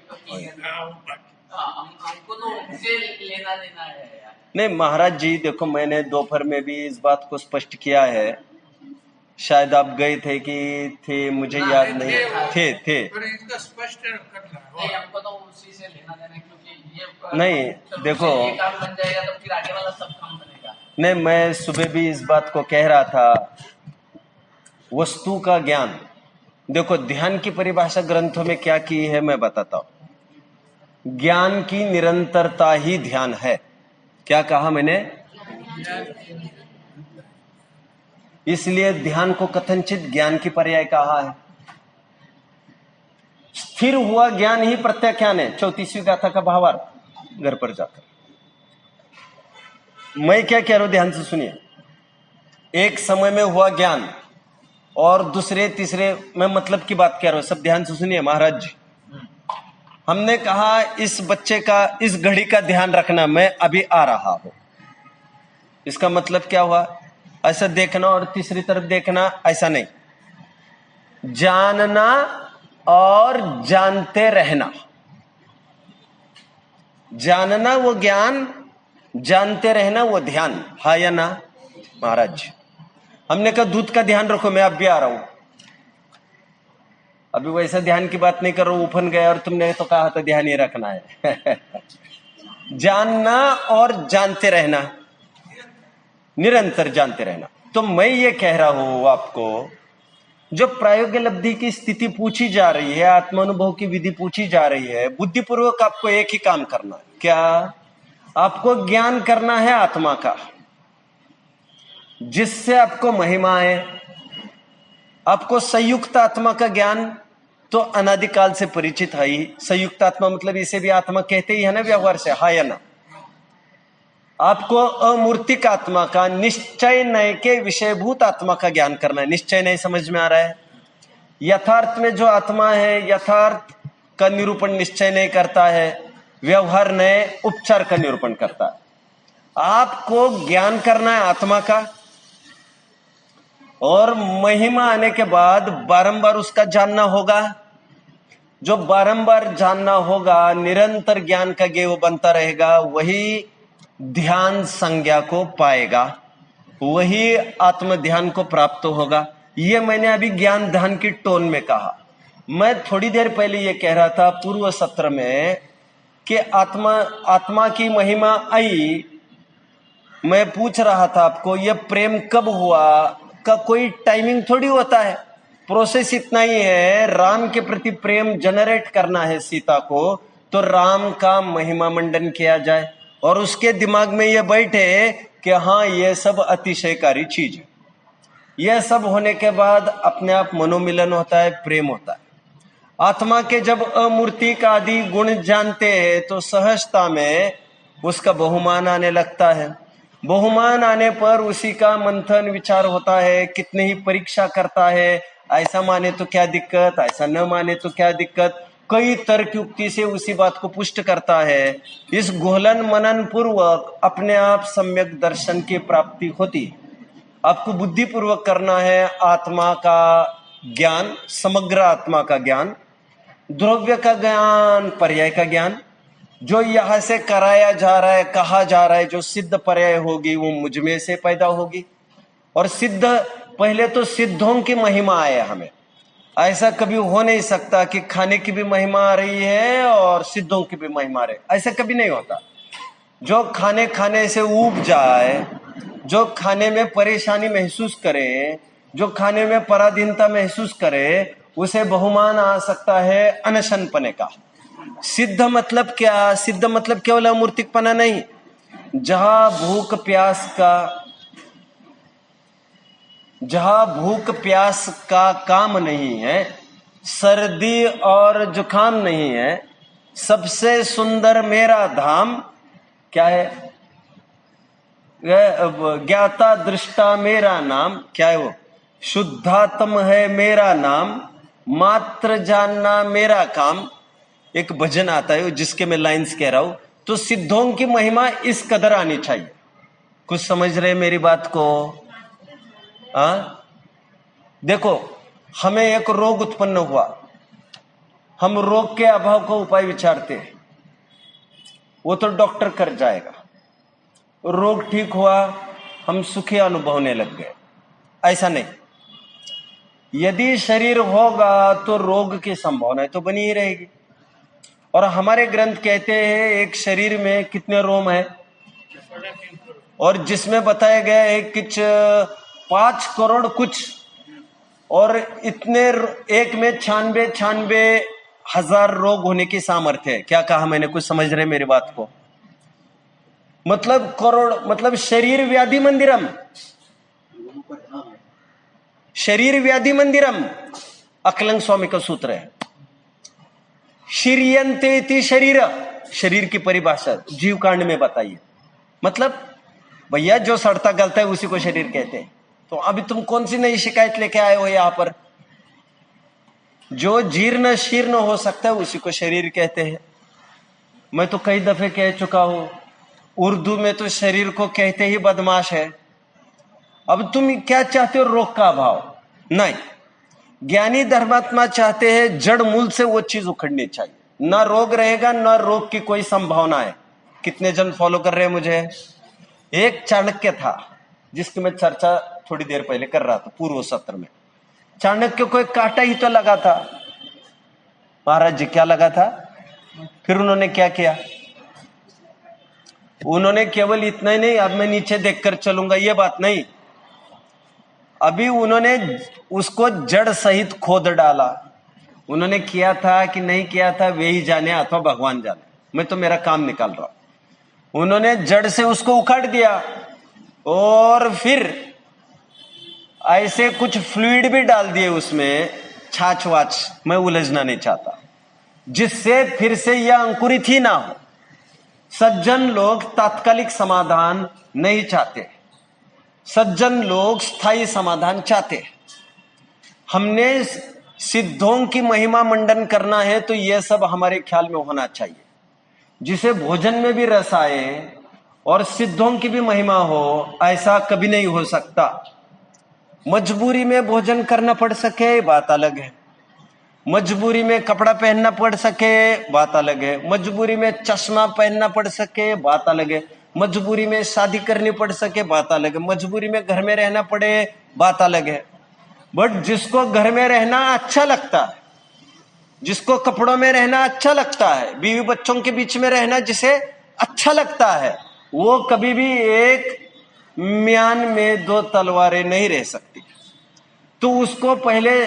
हमको तो उनसे लेना देना है यार। नहीं महाराज जी, देखो मैंने दोपहर में भी इस बात को स्पष्ट किया है। शायद आप गए थे कि थे, मुझे याद नहीं। थे। पर इसका स्पष्ट करना नहीं, हमको तो उसी से लेना देना है, क्योंकि ये नहीं देखो, ये काम बन जाएगा तो फिर आगे वाला सब काम बनेगा। नहीं, मैं सुबह भी इस बात को कह रहा था। वस्तु का ज्ञान, देखो ध्यान की परिभाषा ग्रंथों में क्या की है मैं बताता हूं। ज्ञान की निरंतरता ही ध्यान है। क्या कहा मैंने? इसलिए ध्यान को कथनचित ज्ञान की पर्याय कहा है। स्थिर हुआ ज्ञान ही प्रत्याख्यान है। 34वीं गाथा का भावार्थ घर पर जाकर। मैं क्या कह रहा हूं, ध्यान से सुनिए। एक समय में हुआ ज्ञान और दूसरे तीसरे, मैं मतलब की बात कह रहा हूं, सब ध्यान से सुनिए महाराज जी। हमने कहा इस बच्चे का, इस घड़ी का ध्यान रखना, मैं अभी आ रहा हूं। इसका मतलब क्या हुआ? ऐसा देखना और तीसरी तरफ देखना, ऐसा नहीं। जानना और जानते रहना। जानना वो ज्ञान, जानते रहना वो ध्यान। हा या ना महाराज जी? हमने कहा दूध का ध्यान रखो, मैं अब भी आ रहा हूं। अभी वैसा ध्यान की बात नहीं कर रहा हूं, उफन गया और तुमने तो कहा था ध्यान ही रखना है। जानना और जानते रहना, निरंतर जानते रहना। तो मैं ये कह रहा हूं आपको, जो प्रायोगिक लब्धि की स्थिति पूछी जा रही है, आत्मानुभव की विधि पूछी जा रही है, बुद्धिपूर्वक आपको एक ही काम करना है। क्या? आपको ज्ञान करना है आत्मा का, जिससे आपको महिमा है। आपको संयुक्त आत्मा का ज्ञान तो अनादिकाल से परिचित है ही। संयुक्त आत्मा मतलब इसे भी आत्मा कहते ही है ना, व्यवहार से, हाँ या ना। आपको अमूर्तिक आत्मा का, निश्चय नय के विषयभूत आत्मा का ज्ञान करना है। निश्चय नय समझ में आ रहा है? यथार्थ में जो आत्मा है, यथार्थ का निरूपण निश्चय नय करता है, व्यवहार नय उपचार का निरूपण करता है। आपको ज्ञान करना है आत्मा का, और महिमा आने के बाद बारंबार उसका जानना होगा। जो बारंबार जानना होगा, निरंतर ज्ञान का गेय बनता रहेगा, वही ध्यान संज्ञा को पाएगा, वही आत्म ध्यान को प्राप्त होगा। ये मैंने अभी ज्ञान ध्यान की टोन में कहा। मैं थोड़ी देर पहले ये कह रहा था पूर्व सत्र में कि आत्मा की महिमा आई। मैं पूछ रहा था आपको, ये प्रेम कब हुआ का कोई टाइमिंग थोड़ी होता है। प्रोसेस इतना ही है, राम के प्रति प्रेम जनरेट करना है सीता को, तो राम का महिमा मंडन किया जाए, और उसके दिमाग में ये बैठे कि हाँ ये सब अतिशयकारी चीज है। यह सब होने के बाद अपने आप मनोमिलन होता है, प्रेम होता है। आत्मा के जब अमूर्तिक आदि गुण जानते हैं तो सहजता में उसका बहुमान आने लगता है। बहुमान आने पर उसी का मंथन विचार होता है, कितने ही परीक्षा करता है, ऐसा माने तो क्या दिक्कत, ऐसा न माने तो क्या दिक्कत, कई तर्क युक्ति से उसी बात को पुष्ट करता है। इस घोलन मनन पूर्वक अपने आप सम्यक दर्शन की प्राप्ति होती है। आपको बुद्धि पूर्वक करना है आत्मा का ज्ञान, समग्र आत्मा का ज्ञान, द्रव्य का ज्ञान, पर्याय का ज्ञान। जो यहां से कराया जा रहा है, कहा जा रहा है, जो सिद्ध पर्याय होगी वो मुझ में से पैदा होगी। और सिद्ध, पहले तो सिद्धों की महिमा आए हमें। ऐसा कभी हो नहीं सकता कि खाने की भी महिमा आ रही है और सिद्धों की भी महिमा आ रही है, ऐसा कभी नहीं होता। जो खाने से ऊब जाए, जो खाने में परेशानी महसूस करे, जो खाने में पराधीनता महसूस करे, उसे बहुमान आ सकता है अनशनपने का। सिद्ध मतलब क्या? सिद्ध मतलब केवल अमूर्तिकपना नहीं। जहां भूख प्यास का काम नहीं है, सर्दी और जुकाम नहीं है, सबसे सुंदर मेरा धाम क्या है? ज्ञाता दृष्टा मेरा नाम, क्या है वो? शुद्धात्म है मेरा नाम, मात्र जानना मेरा काम। एक भजन आता है जिसके मैं लाइंस कह रहा हूं। तो सिद्धों की महिमा इस कदर आनी चाहिए। कुछ समझ रहे मेरी बात को? देखो, हमें एक रोग उत्पन्न हुआ, हम रोग के अभाव का उपाय विचारते हैं, वो तो डॉक्टर कर जाएगा। रोग ठीक हुआ, हम सुखी अनुभव होने लग गए। ऐसा नहीं। यदि शरीर होगा तो रोग की संभावना तो बनी ही रहेगी। और हमारे ग्रंथ कहते हैं एक शरीर में कितने रोम है, और जिसमें बताया गया है कि 5 करोड़ कुछ, और इतने एक में 96 हजार रोग होने की सामर्थ्य है। क्या कहा मैंने? कुछ समझ रहे मेरी बात को? मतलब करोड़, मतलब शरीर व्याधि मंदिरम, शरीर व्याधि मंदिरम अकलंग स्वामी का सूत्र है। शिरियंते इति शरीर, शरीर की परिभाषा जीव कांड में बताइए। मतलब भैया जो सड़ता गलता है उसी को शरीर कहते हैं। तो अभी तुम कौन सी नई शिकायत लेके आए हो यहां पर? जो जीर्ण शीर्ण हो सकता है उसी को शरीर कहते हैं। मैं तो कई दफे कह चुका हूं, उर्दू में तो शरीर को कहते ही बदमाश है। अब तुम क्या चाहते हो? रोग का अभाव? नहीं। ज्ञानी धर्मात्मा चाहते हैं जड़ मूल से वो चीज उखड़नी चाहिए, ना रोग रहेगा ना रोग की कोई संभावना है। कितने जन फॉलो कर रहे हैं मुझे? एक चाणक्य था जिसकी मैं चर्चा थोड़ी देर पहले कर रहा था पूर्व सत्र में। चाणक्य को एक कांटा ही तो लगा था। महाराज जी क्या लगा था? फिर उन्होंने क्या किया? उन्होंने केवल इतना ही नहीं, अब मैं नीचे देखकर चलूंगा, ये बात नहीं। अभी उन्होंने उसको जड़ सहित खोद डाला। उन्होंने किया था कि नहीं किया था वे ही जाने, अथवा भगवान जाने, मैं तो मेरा काम निकाल रहा हूं। उन्होंने जड़ से उसको उखाड़ दिया और फिर ऐसे कुछ फ्लूइड भी डाल दिए उसमें, छाछ वाछ, मैं उलझना नहीं चाहता, जिससे फिर से यह अंकुरित ही ना हो। सज्जन लोग तात्कालिक समाधान नहीं चाहते, सज्जन लोग स्थायी समाधान चाहते। हमने सिद्धों की महिमा मंडन करना है तो यह सब हमारे ख्याल में होना चाहिए। जिसे भोजन में भी रस आए और सिद्धों की भी महिमा हो, ऐसा कभी नहीं हो सकता। मजबूरी में भोजन करना पड़ सके बात अलग है, मजबूरी में कपड़ा पहनना पड़ सके बात अलग है, मजबूरी में चश्मा पहनना पड़ सके बात अलग है, मजबूरी में शादी करनी पड़ सके बात अलग है, मजबूरी में घर में रहना पड़े बात अलग है। बट जिसको घर में रहना अच्छा लगता है, जिसको कपड़ों में रहना अच्छा लगता है, बीवी बच्चों के बीच में रहना जिसे अच्छा लगता है, वो कभी भी एक म्यान में दो तलवारें नहीं रह सकती। तो उसको पहले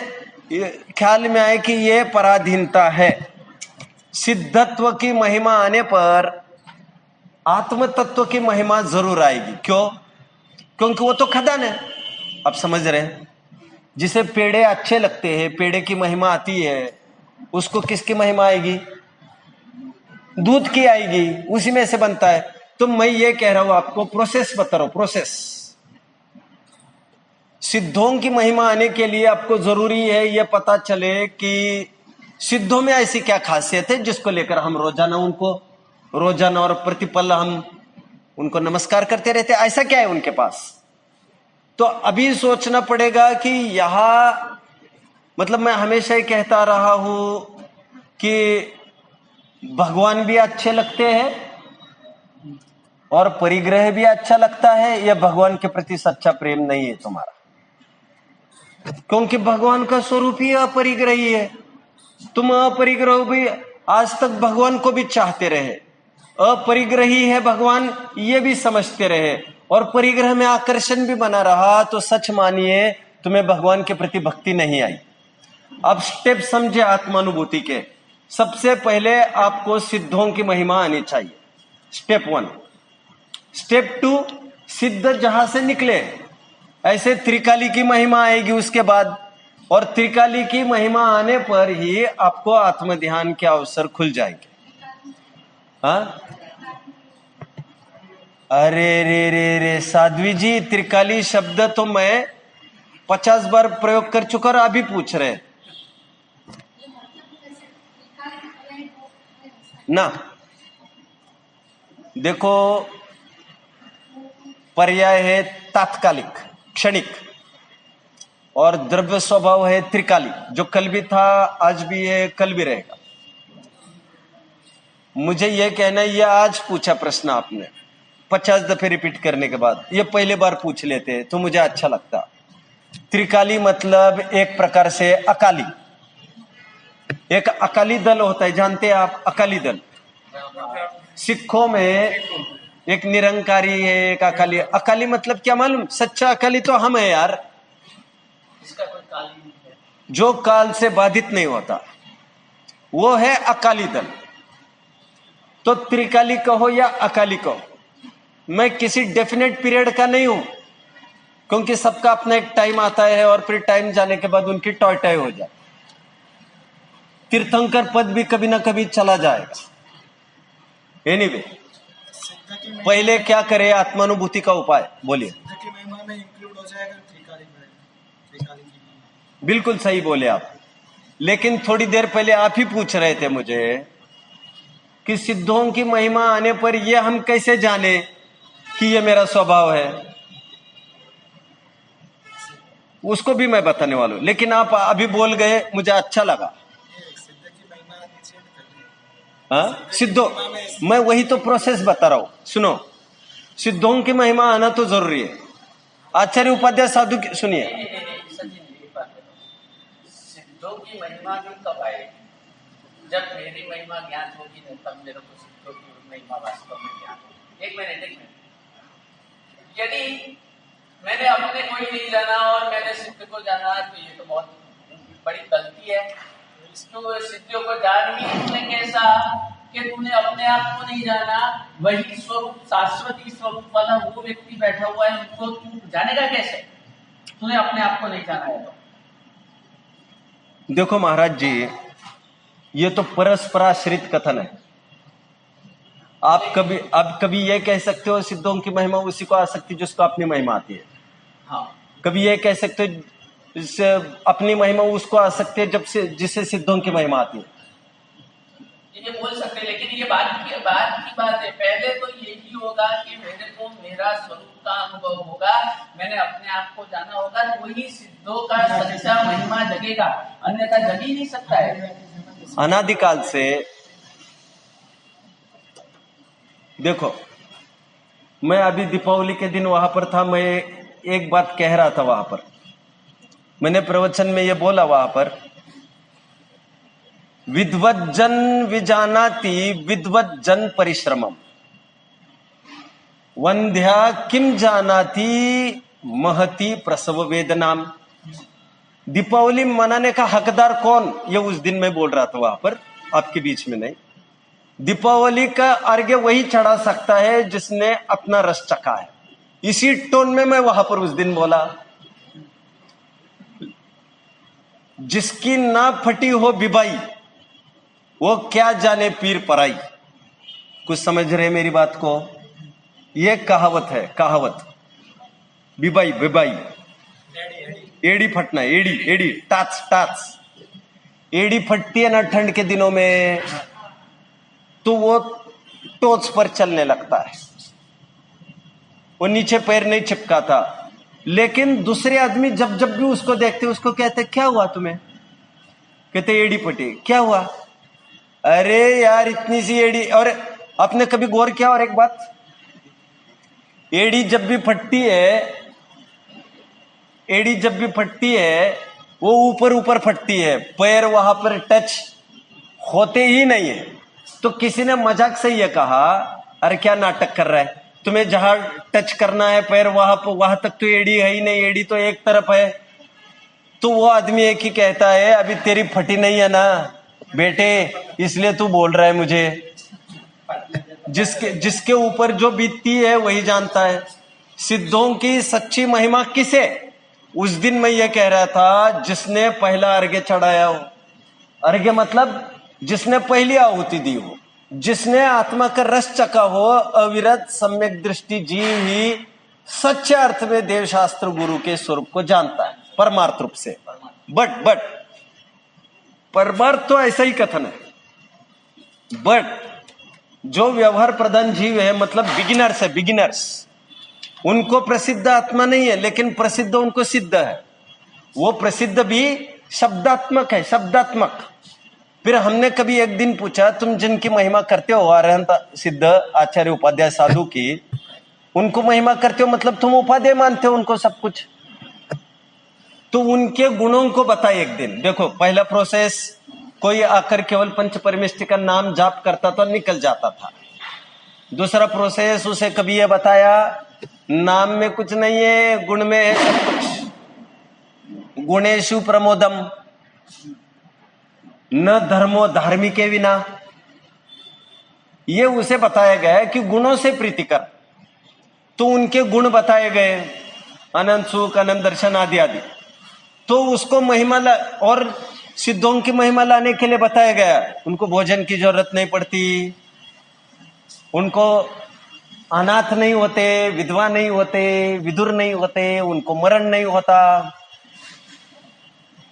ख्याल में आए कि ये पराधीनता है। सिद्धत्व की महिमा आने पर आत्म तत्व की महिमा जरूर आएगी। क्यों? क्योंकि वो तो खदान है। आप समझ रहे हैं? जिसे पेड़े अच्छे लगते हैं, पेड़े की महिमा आती है, उसको किसकी महिमा आएगी? दूध की आएगी, उसी में से बनता है। तो मैं ये कह रहा हूं आपको, प्रोसेस बता रहा हूं, प्रोसेस। सिद्धों की महिमा आने के लिए आपको जरूरी है यह पता चले कि सिद्धों में ऐसी क्या खासियत है जिसको लेकर हम रोजाना और प्रतिपल हम उनको नमस्कार करते रहते। ऐसा क्या है उनके पास? तो अभी सोचना पड़ेगा कि यहां, मतलब मैं हमेशा ही कहता रहा हूं कि भगवान भी अच्छे लगते हैं और परिग्रह भी अच्छा लगता है। यह भगवान के प्रति सच्चा प्रेम नहीं है तुम्हारा, क्योंकि भगवान का स्वरूप ही अपरिग्रही है। तुम अपरिग्रह भी आज तक भगवान को भी चाहते रहे, अपरिग्रही है भगवान ये भी समझते रहे, और परिग्रह में आकर्षण भी बना रहा, तो सच मानिए तुम्हें भगवान के प्रति भक्ति नहीं आई। अब स्टेप समझे आत्मानुभूति के। सबसे पहले आपको सिद्धों की महिमा आनी चाहिए, स्टेप 1। स्टेप 2, सिद्ध जहां से निकले ऐसे त्रिकाली की महिमा आएगी उसके बाद, और त्रिकाली की महिमा आने पर ही आपको आत्म ध्यान के अवसर खुल जाएंगे। हाँ, अरे रे रे रे साध्वी जी, त्रिकाली शब्द तो मैं 50 बार प्रयोग कर चुका और अभी पूछ रहे ना। देखो, पर्याय है तात्कालिक, क्षणिक, और द्रव्य स्वभाव है त्रिकाली, जो कल भी था, आज भी है, कल भी रहेगा। मुझे यह कहना है, यह आज पूछा प्रश्न आपने 50 दफे रिपीट करने के बाद, ये पहले बार पूछ लेते तो मुझे अच्छा लगता। त्रिकाली मतलब एक प्रकार से अकाली, एक अकाली दल होता है, जानते हैं आप? अकाली दल सिखों में एक निरंकारी है, एक अकाली। अकाली मतलब क्या मालूम? सच्चा अकाली तो हम है यार, इसका कोई काल नहीं है, जो काल से बाधित नहीं होता, वो है अकाली दल। तो त्रिकाली कहो या अकाली कहो, मैं किसी डेफिनेट पीरियड का नहीं हूं, क्योंकि सबका अपना एक टाइम आता है और फिर टाइम जाने के बाद उनकी टॉय टॉय हो जाए। तीर्थंकर पद भी कभी ना कभी चला जाएगा। एनीवे, पहले क्या करे? आत्मानुभूति का उपाय बोलिए। सिद्ध की महिमा में इंक्लूड हो जाएगा त्रिकाली की महिमा। बिल्कुल सही बोले आप, लेकिन थोड़ी देर पहले आप ही पूछ रहे थे मुझे कि सिद्धों की महिमा आने पर यह हम कैसे जाने कि यह मेरा स्वभाव है। उसको भी मैं बताने वाला हूं, लेकिन आप अभी बोल गए, मुझे अच्छा लगा। सिद्ध की महिमा चेंज करनी। हाँ, सिद्धों, मैं वही तो प्रोसेस बता रहा हूं। सुनो, सिद्धों की महिमा आना तो जरूरी है। आचार्य उपाध्याय साधु की सुनिए। सिद्धों की महिमा भी कब आएगी? जब मेरी महिमा ज्ञात होगी ना, तब मेरे को सिद्धों की महिमा वास्तव में ज्ञात होगी। एक मिनट। यदि मैंने अपने को ही नहीं जाना और मैंने सिद्ध को जाना, तो ये तो बहुत बड़ी गलती है। तो सिद्धियों को जान ही तूने कैसा कि तूने अपने आप को नहीं जाना, वही स्वरूप शाश्वती स्वरूप वाला वो व्यक्ति बैठा हुआ है, उनको तू जानेगा कैसे? तूने अपने आप को नहीं जाना है तो। देखो महाराज जी, ये तो परस्पराश्रित कथन है। आप कभी ये कह सकते हो सिद्धों की महिमा उसी को आ सकती जिसको अपनी महिमा आती है। हाँ, कभी ये कह सकते हो इससे अपनी महिमा उसको आ सकती है जिससे सिद्धों की महिमा आती है। ये बोल सकते हैं, लेकिन ये बात की बात है। पहले तो यही होगा कि मेरे को मेरा स्वरूप का अनुभव होगा, मैंने अपने आप को जाना होगा, तो वही सिद्धों का सच्चा महिमा जगेगा, अन्यथा जग ही नहीं सकता है। अनादिकाल से देखो, मैं अभी दीपावली के दिन वहां पर था, मैं एक बात कह रहा था वहां पर, मैंने प्रवचन में ये बोला वहां पर, विद्वज्जन विजानाति विद्वज्जन परिश्रमम, वंध्या किम जानाति महती प्रसव वेदनाम। दीपावली मनाने का हकदार कौन, ये उस दिन मैं बोल रहा था वहां पर, आपके बीच में नहीं। दीपावली का अर्घ्य वही चढ़ा सकता है जिसने अपना रस चखा है। इसी टोन में मैं वहां पर उस दिन बोला, जिसकी ना फटी हो बिबाई वो क्या जाने पीर पराई। कुछ समझ रहे मेरी बात को? ये कहावत है, कहावत। बिबाई बिबाई, एड़ी फटना, एड़ी एड़ी, टाच टाच। एड़ी फटती है ना ठंड के दिनों में, तो वो टोच पर चलने लगता है, वो नीचे पैर नहीं चिपकाता। लेकिन दूसरे आदमी जब जब भी उसको देखते उसको कहते क्या हुआ तुम्हें? कहते एड़ी फटी। क्या हुआ? अरे यार इतनी सी एड़ी। और आपने कभी गौर किया? और एक बात, एड़ी जब भी फटती है, एड़ी जब भी फटती है वो ऊपर ऊपर फटती है, पैर वहां पर टच होते ही नहीं है। तो किसी ने मजाक से ये कहा, अरे क्या नाटक कर रहा है, तुम्हें जहां टच करना है पैर वहां तक तो एड़ी है ही नहीं, एड़ी तो एक तरफ है। तो वो आदमी एक ही कहता है, अभी तेरी फटी नहीं है ना बेटे, इसलिए तू बोल रहा है मुझे। जिसके ऊपर जो बीतती है वही जानता है। सिद्धों की सच्ची महिमा किसे? उस दिन मैं ये कह रहा था, जिसने पहला अर्घ्य चढ़ाया हो। अर्घ्य मतलब जिसने पहली आहुति दी हो, जिसने आत्मा का रस चखा हो। अविरत सम्यक दृष्टि जीव ही सच्चे अर्थ में देवशास्त्र गुरु के स्वरूप को जानता है, परमार्थ रूप से। बट परमार्थ तो ऐसा ही कथन है। बट जो व्यवहार प्रधान जीव है, मतलब बिगिनर्स है, बिगिनर्स, उनको प्रसिद्ध आत्मा नहीं है, लेकिन प्रसिद्ध उनको सिद्ध है। वो प्रसिद्ध भी शब्दात्मक है, शब्दात्मक। फिर हमने कभी एक दिन पूछा, तुम जिनकी महिमा करते हो अरहंत सिद्ध आचार्य उपाध्याय साधु की, उनको महिमा करते हो मतलब तुम उपाध्याय मानते हो उनको सब कुछ, तो उनके गुणों को बताए एक दिन। देखो पहला प्रोसेस, कोई आकर केवल पंच परमेष्टि का नाम जाप करता तो निकल जाता था। दूसरा प्रोसेस, उसे कभी ये बताया नाम में कुछ नहीं है, गुण में है सब कुछ। गुणेशु प्रमोदम न धर्मो धार्मिके विना, ये उसे बताया गया है कि गुणों से प्रीति कर। तो उनके गुण बताए गए, अनंत सुख, अनंत दर्शन आदि आदि। तो उसको महिमा और सिद्धों की महिमा लाने के लिए बताया गया, उनको भोजन की जरूरत नहीं पड़ती, उनको अनाथ नहीं होते, विधवा नहीं होते, विधुर नहीं होते, उनको मरण नहीं होता,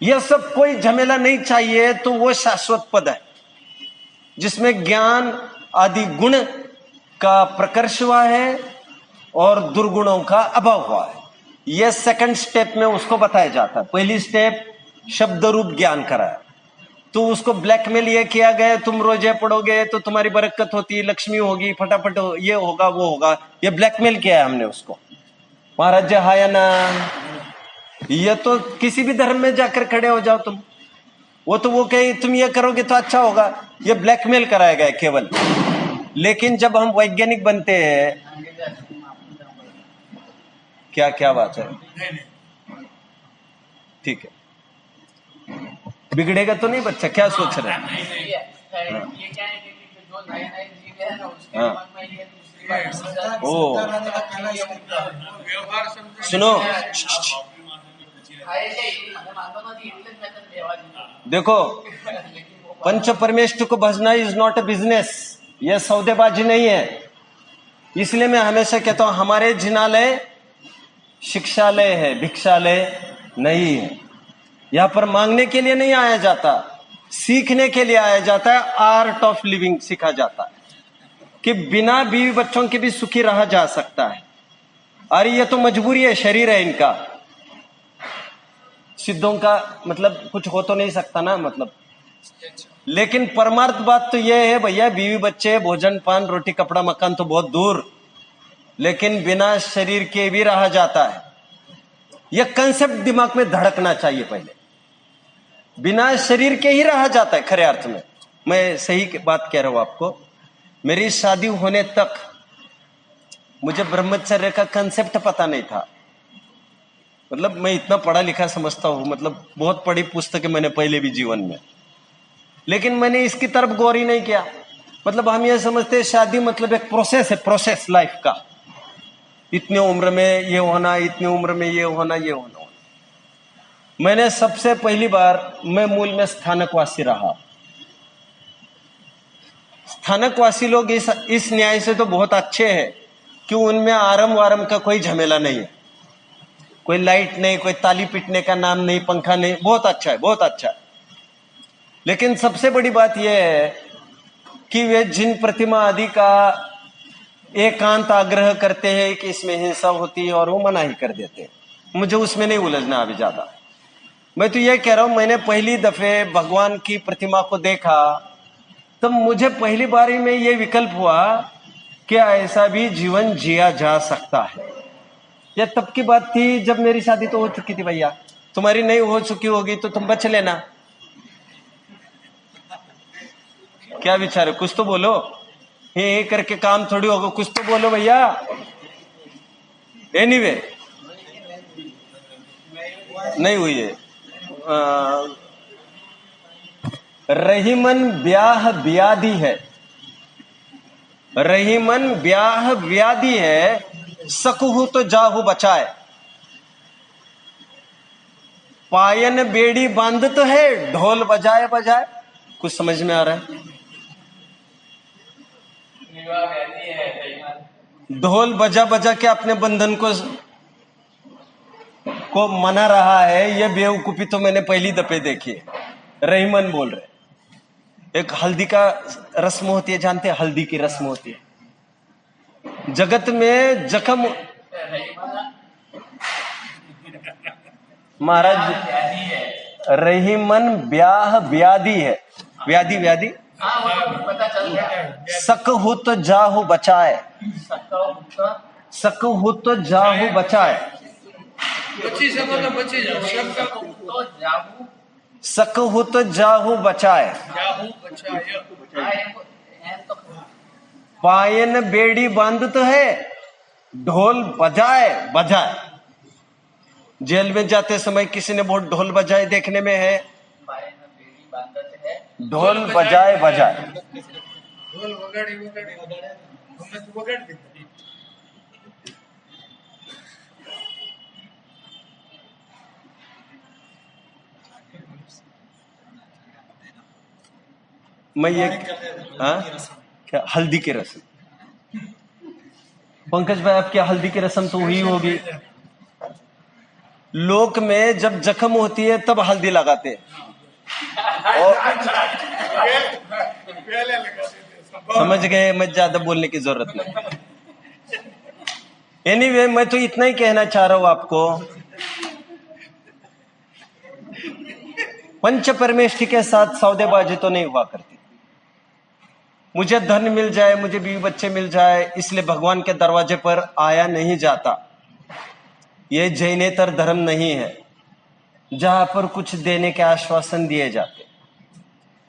यह सब कोई झमेला नहीं चाहिए। तो वो शाश्वत पद है जिसमें ज्ञान आदि गुण का प्रकर्ष हुआ है और दुर्गुणों का अभाव हुआ है। यह सेकंड स्टेप में उसको बताया जाता है। पहली स्टेप शब्द रूप ज्ञान कराया, तो उसको ब्लैकमेल ये किया गया, तुम रोजे पढ़ोगे तो तुम्हारी बरकत होती, लक्ष्मी होगी, फटाफट ये होगा वो होगा, ये ब्लैकमेल किया है हमने उसको। महाराज जय हाय ना, ये तो किसी भी धर्म में जाकर खड़े हो जाओ तुम, वो तो वो कहे तुम ये करोगे तो अच्छा होगा, ये ब्लैकमेल कराया गया केवल। लेकिन जब हम वैज्ञानिक बनते हैं, क्या क्या बात है, नहीं नहीं ठीक है, बिगड़ेगा तो नहीं बच्चा, क्या सोच रहे हैं? ये क्या है कि जो नए नए जीव है ना उसके हाँ। दिमाग में ये दूसरी बात घुस जाती है। ओ। श्रद्धा लाने का पहला स्टेप है। વ્યવહાર સમજો सुनो, હા, એટલે એ મને વાંધો નથી એટલે જ મેં તને લેવા દીધું देखो, લેકિन वो पंच परमेष्ठ को भजना इज नॉट ए बिजनेस, यह सौदेबाजी नहीं है। इसलिए मैं हमेशा कहता हूं हमारे जिनालय शिक्षालय है, भिक्षालय नहीं है। यहां पर मांगने के लिए नहीं आया जाता, सीखने के लिए आया जाता है। आर्ट ऑफ लिविंग सीखा जाता है कि बिना बीवी बच्चों के भी सुखी रहा जा सकता है। और ये तो मजबूरी है, शरीर है इनका। सिद्धों का मतलब कुछ हो तो नहीं सकता ना, मतलब। लेकिन परमार्थ बात तो यह है भैया, बीवी बच्चे भोजन पान रोटी कपड़ा मकान तो बहुत दूर, लेकिन बिना शरीर के भी रहा जाता है। यह कंसेप्ट दिमाग में धड़कना चाहिए पहले। बिना शरीर के ही रहा जाता है खरे अर्थ में। मैं सही बात कह रहा हूं आपको। मेरी शादी होने तक मुझे ब्रह्मचर्य का कंसेप्ट पता नहीं था। मतलब मैं इतना पढ़ा लिखा समझता हूं, मतलब बहुत पढ़ी पुस्तकें मैंने पहले भी जीवन में, लेकिन मैंने इसकी तरफ गौर ही नहीं किया। मतलब हम ये समझते हैं शादी मतलब एक प्रोसेस है, प्रोसेस लाइफ का। इतनी उम्र में ये होना, इतनी उम्र में ये होना, ये होना। मैंने सबसे पहली बार, मैं मूल में स्थानकवासी रहा। स्थानकवासी लोग इस न्याय से तो बहुत अच्छे हैं कि उनमें आरम वारम का कोई झमेला नहीं है, कोई लाइट नहीं, कोई ताली पीटने का नाम नहीं, पंखा नहीं। बहुत अच्छा है, बहुत अच्छा है। लेकिन सबसे बड़ी बात यह है कि वे जिन प्रतिमा आदि का एकांत आग्रह करते हैं कि इसमें हिंसा होती है, और वो मना ही कर देते हैं। मुझे उसमें नहीं उलझना अभी ज्यादा। मैं तो ये कह रहा हूं, मैंने पहली दफे भगवान की प्रतिमा को देखा तब मुझे पहली बार ही में ये विकल्प हुआ कि ऐसा भी जीवन जिया जा सकता है। यह तब की बात थी जब मेरी शादी तो हो चुकी थी भैया। तुम्हारी नहीं हो चुकी होगी तो तुम बच लेना। क्या विचार है? कुछ तो बोलो। ये करके काम थोड़ी होगा, कुछ तो बोलो भैया। एनीवे, नहीं हुई है। रहीमन ब्याह व्याधि है, रहीमन ब्याह व्याधि है, सकहु तो जाहु बचाए। पायन बेड़ी बांधत है, ढोल बजाए बजाए। कुछ समझ में आ रहा है? विवाह रहती है कई बार। ढोल बजा बजा के अपने बंधन को मना रहा है। यह बेवकूफी तो मैंने पहली दफे देखी है। रहीमन बोल रहे, एक हल्दी का रस्म होती है, जानते हैं? हल्दी की रस्म होती है। जगत में जख्म, महाराज, व्याधि है। रहीमन ब्याह व्याधि है। व्याधि व्याधि हाँ, वो पता चल गया। सकहुत जाहु बचाए, सकौ सकहुत जाहु बचाए। બચી શકો તો બચી જાઓ तो जाहू सकहुत जाहु बचाए। જાહુ બચાય तो पायन बेड़ी बांधत है, ढोल बजाए बजाए। जेल में जाते समय किसी ने बहुत ढोल बजाए देखने में है? पाए में बेड़ी बांधत है। ढोल बजाए बजाए। ઢોલ વગાડી વગાડી અમે તો વગાડી દીધા मैं ये, हाँ, क्या हल्दी की रस्म? पंकज भाई, आपकी हल्दी की रस्म तो हुई होगी। लोक में जब जख्म होती है तब हल्दी लगाते हैं। और પહેલે લગાડી દે समझ गए, मैं ज्यादा बोलने की जरूरत नहीं। एनीवे, मैं तो इतना ही कहना चाह रहा हूं आपको, पंच परमेष्ठी के साथ सौदेबाजी तो नहीं हुआ करती। मुझे धन मिल जाए, मुझे बीवी बच्चे मिल जाए, इसलिए भगवान के दरवाजे पर आया नहीं जाता। यह जैनेतर धर्म नहीं है जहां पर कुछ देने के आश्वासन दिए जाते।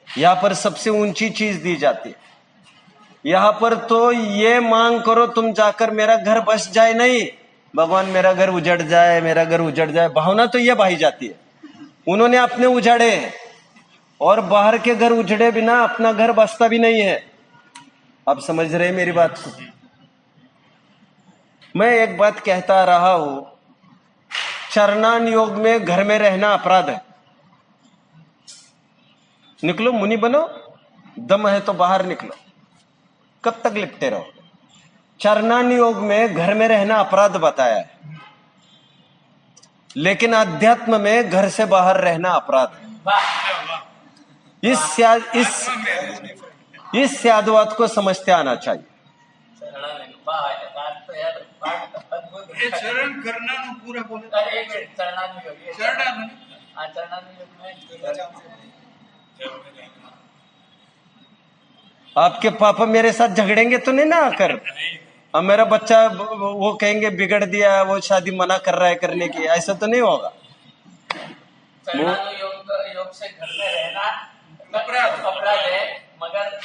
यहां पर सबसे ऊंची चीज दी जाती है। यहाँ पर तो ये मांग करो तुम जाकर मेरा घर बस जाए नहीं, भगवान मेरा घर उजड़ जाए, मेरा घर उजड़ जाए। भावना तो ये भाई जाती है, उन्होंने अपने उजाड़े हैं और बाहर के घर उजड़े बिना अपना घर बसता भी नहीं है। आप समझ रहे हैं मेरी बात को? मैं एक बात कहता रहा हूं, चरणान योग में घर में रहना अपराध है। निकलो मुनि बनो, दम है तो बाहर निकलो, कब तक लिपटे रहो? चरणान योग में घर में रहना अपराध बताया है, लेकिन अध्यात्म में घर से बाहर रहना अपराध है। इस स्यादवाद को समझते आना चाहिए। એ ચરણ કરનાનું પૂરા બોલે. अरे एक मिनट, चरणानुयोग ये ચરણાનું हाँ, चरणानुयोग में आपके पापा मेरे साथ झगड़ेंगे तो नहीं ना आकर? अब मेरा बच्चा वो कहेंगे बिगड़ दिया, वो शादी मना कर रहा है करने की, ऐसा तो नहीं होगा। योग से घर में रहना अपराध है, मगर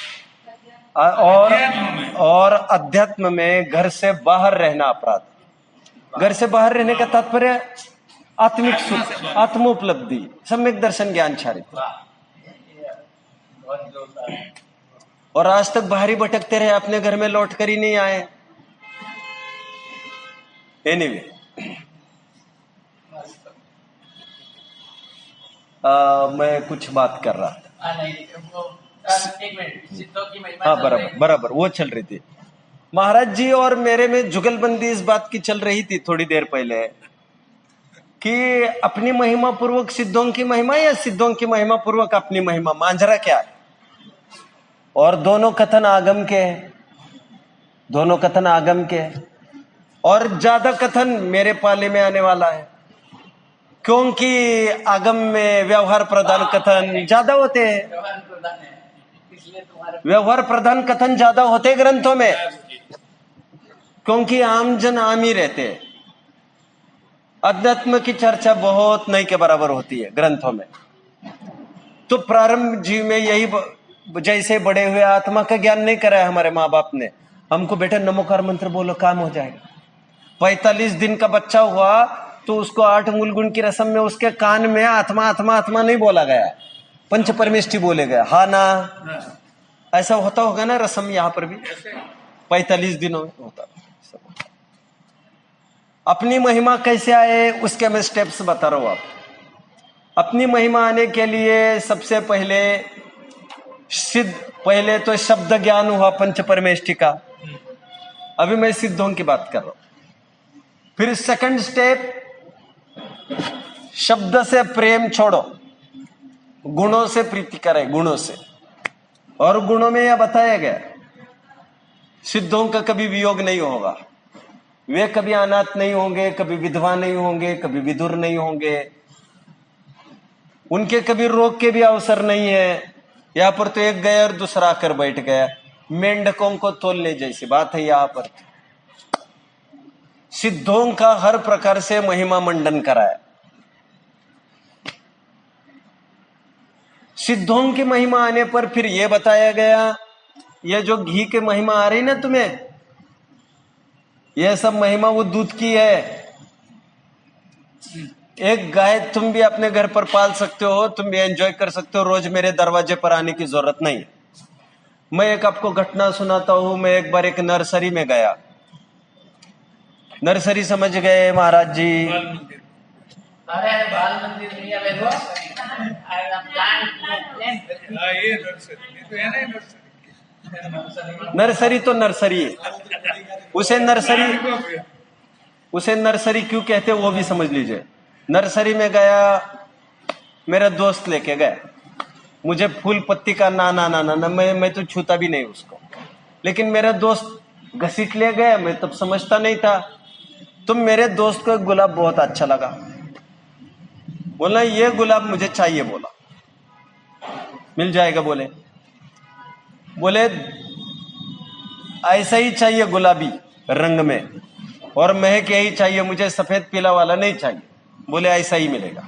और अध्यात्म में घर से बाहर रहना अपराध। घर से बाहर रहने का तात्पर्य आत्मिक सुख, आत्मोपलब्धि, सम्यक दर्शन, ज्ञान चारित्र। और आज तक बाहरी भटकते रहे, अपने घर में लौट कर ही नहीं आए। एनीवे, मैं कुछ बात कर रहा था। एक मिनट, सिद्धों की महिमा। हाँ, बराबर वो चल रही थी। महाराज जी और मेरे में जुगलबंदी इस बात की चल रही थी थोड़ी देर पहले कि अपनी महिमा पूर्वक सिद्धों की महिमा या सिद्धों की महिमा पूर्वक अपनी महिमा, मांझरा क्या है? और दोनों कथन आगम के, दोनों कथन आगम के, और ज्यादा कथन मेरे पाले में आने वाला है, क्योंकि आगम में व्यवहार प्रधान कथन ज्यादा होते हैं। व्यवहार प्रधान कथन ज्यादा होते ग्रंथों में, क्योंकि आम जन आम ही रहते हैं। अध्यात्म की चर्चा बहुत नहीं के बराबर होती है ग्रंथों में। तो प्रारंभ जीव में यही, जैसे बड़े हुए आत्मा का ज्ञान नहीं कराया हमारे माँ बाप ने हमको, बेटा नमोकार मंत्र बोलो काम हो जाएगा। 45 दिन का बच्चा हुआ तो उसको 8 मूल गुण की रस्म में उसके कान में आत्मा आत्मा आत्मा नहीं बोला गया, पंच परमेष्टि बोले गए। हाँ ना, ऐसा होता होगा ना रस्म यहाँ पर भी 45 दिनों में होता। अपनी महिमा कैसे आए उसके मैं स्टेप्स बता रहा हूं। आप अपनी महिमा आने के लिए सबसे पहले पहले तो शब्द ज्ञान हुआ पंच परमेष्टि का। अभी मैं सिद्धों की बात कर रहा हूं। फिर सेकंड स्टेप, शब्द से प्रेम छोड़ो, गुणों से प्रीति करे, गुणों से। और गुणों में यह बताया गया सिद्धों का कभी वियोग नहीं होगा, वे कभी अनाथ नहीं होंगे, कभी विधवा नहीं होंगे, कभी विदुर नहीं होंगे, उनके कभी रोग के भी अवसर नहीं है। यहाँ पर तो एक गया और दूसरा आकर बैठ गया, मेंढकों को तोलने जैसी बात है। यहाँ पर सिद्धों का हर प्रकार से महिमा मंडन कराया। सिद्धों की महिमा आने पर फिर यह बताया गया, यह जो घी की महिमा आ रही ना तुम्हें, यह सब महिमा वो दूध की है। एक गाय तुम भी अपने घर पर पाल सकते हो, तुम भी एंजॉय कर सकते हो, रोज मेरे दरवाजे पर आने की जरूरत नहीं है। मैं एक आपको घटना सुनाता हूं। मैं एक बार एक नर्सरी में गया। नर्सरी समझ गए महाराज जी? अरे बाल मंदिर नहीं है देखो, नर्सरी तो नर्सरी है, उसे नर्सरी क्यों कहते हैं वो भी समझ लीजिए। नर्सरी में गया, मेरा दोस्त लेके गया, मुझे फूल पत्ती का ना ना ना ना, मैं तो छूता भी नहीं उसको, लेकिन मेरा दोस्त घसीट ले गया। मैं तब समझता नहीं था। तो मेरे दोस्त को एक गुलाब बहुत अच्छा लगा, बोला ये गुलाब मुझे चाहिए। बोला मिल जाएगा? बोले ऐसा ही चाहिए, गुलाबी रंग में, और महक यही चाहिए मुझे, सफेद पीला वाला नहीं चाहिए। बोले ऐसा ही मिलेगा।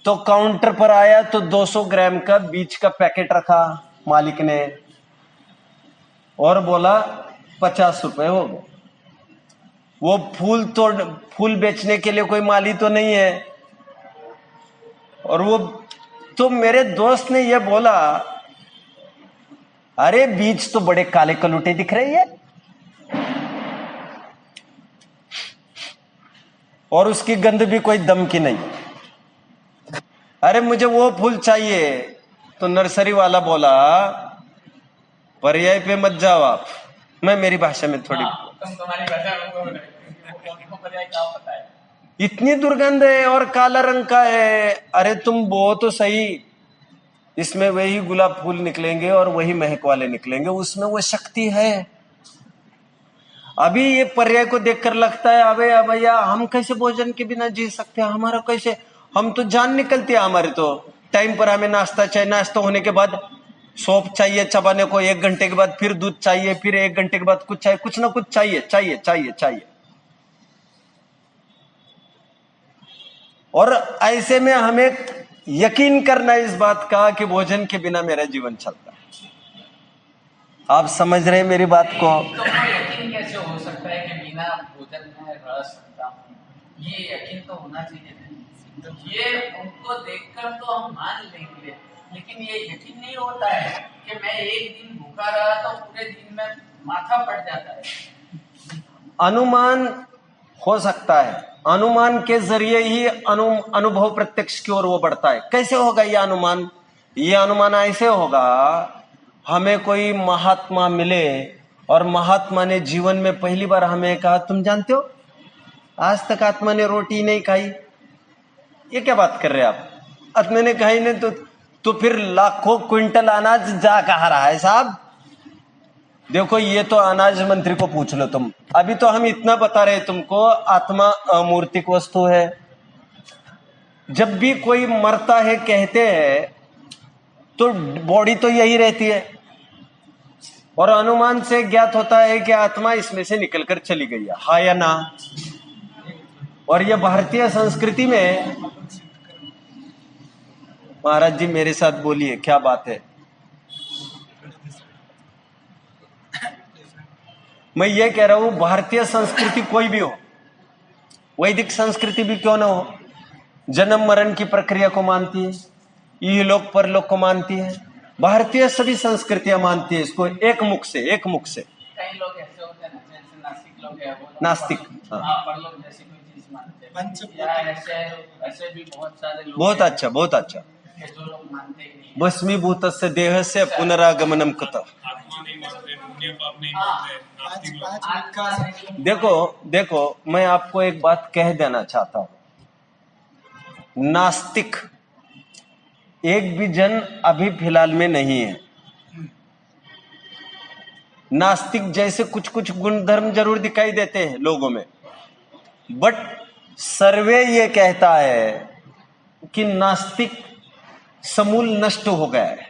तो काउंटर पर आया तो 200 ग्राम का बीज का पैकेट रखा मालिक ने। और बोला 50 रुपए हो गए। वो फूल बेचने के लिए कोई माली तो नहीं है। और वो तो मेरे दोस्त ने ये बोला, अरे बीज तो बड़े काले कलूटे दिख रहे हैं और उसकी गंध भी कोई दम की नहीं। अरे मुझे वो फूल चाहिए। तो नर्सरी वाला बोला, पर्याय पे मत जाओ आप। मैं मेरी भाषा में थोड़ी तुम तुम्हारी भाषा में उनको पर्याय क्या पता है। इतनी दुर्गंध है और काला रंग का है। अरे तुम वो तो सही, इसमें वही गुलाब फूल निकलेंगे और वही महक वाले निकलेंगे, उसमें वो शक्ति है। अभी ये पर्याय को देखकर लगता है अबे भैया हम कैसे भोजन के बिना जी सकते हैं, हमारा कैसे, हम तो जान निकलती है हमारी। तो टाइम पर हमें नाश्ता चाहिए, नाश्ता होने के बाद सौंफ चाहिए चबाने को, 1 घंटे के बाद फिर दूध चाहिए, फिर 1 घंटे के बाद कुछ चाहिए, कुछ ना कुछ चाहिए चाहिए चाहिए चाहिए। और ऐसे में हमें यकीन करना इस बात का कि भोजन के बिना मेरा जीवन चलता है। आप समझ रहे हैं मेरी बात को? तो यकीन कैसे हो सकता है कि बिना भोजन में रह सकता हूँ? ये यकीन तो होना चाहिए। तो ये उनको देखकर तो हम मान लेंगे, लेकिन ये यकीन नहीं होता है कि मैं एक दिन भूखा रहा तो पूरे दिन में माथा पड़ जाता है। अनुमान हो सकता है, अनुमान के जरिए ही अनुभव प्रत्यक्ष की ओर वो बढ़ता है। कैसे होगा ये अनुमान? ये अनुमान ऐसे होगा, हमें कोई महात्मा मिले और महात्मा ने जीवन में पहली बार हमें कहा, तुम जानते हो आज तक आत्मा ने रोटी नहीं खाई। ये क्या बात कर रहे हैं आप? आत्मा ने खाई नहीं तो फिर लाखों क्विंटल अनाज जा कहा रहा है साहब? देखो ये तो अनाज मंत्री को पूछ लो तुम। अभी तो हम इतना बता रहे तुमको, आत्मा अमूर्तिक वस्तु है। जब भी कोई मरता है कहते हैं तो बॉडी तो यही रहती है और अनुमान से ज्ञात होता है कि आत्मा इसमें से निकलकर चली गई है, हाँ या ना? और ये भारतीय संस्कृति में, महाराज जी मेरे साथ बोलिए क्या बात है। मैं ये कह रहा हूं भारतीय संस्कृति कोई भी हो, वैदिक संस्कृति भी क्यों ना हो, जन्म मरण की प्रक्रिया को मानती है, इहलोक परलोक को मानती है। भारतीय सभी संस्कृतियां मानती है इसको, एक मुख से। कई लोग ऐसे होते हैं जैसे नास्तिक लोग हैं, वो नास्तिक, हाँ, परलोक जैसी कोई चीज मानते हैं। या ऐसे भी बहुत सारे लोग बहुत अच्छा हैं जो लोग मानते ही नहीं। भस्मीभूतस्य देहस्य पुनरागमनम कुतः। आत्मा नहीं मानते, पुण्य पाप नहीं मानते, नास्तिक लोग। देखो मैं आपको एक बात कह देना चाहता हूं, नास्तिक एक भी जन अभी फिलहाल में नहीं है। नास्तिक जैसे कुछ कुछ गुणधर्म जरूर दिखाई देते हैं लोगों में, बट सर्वे ये कहता है कि नास्तिक समूल नष्ट हो गया है।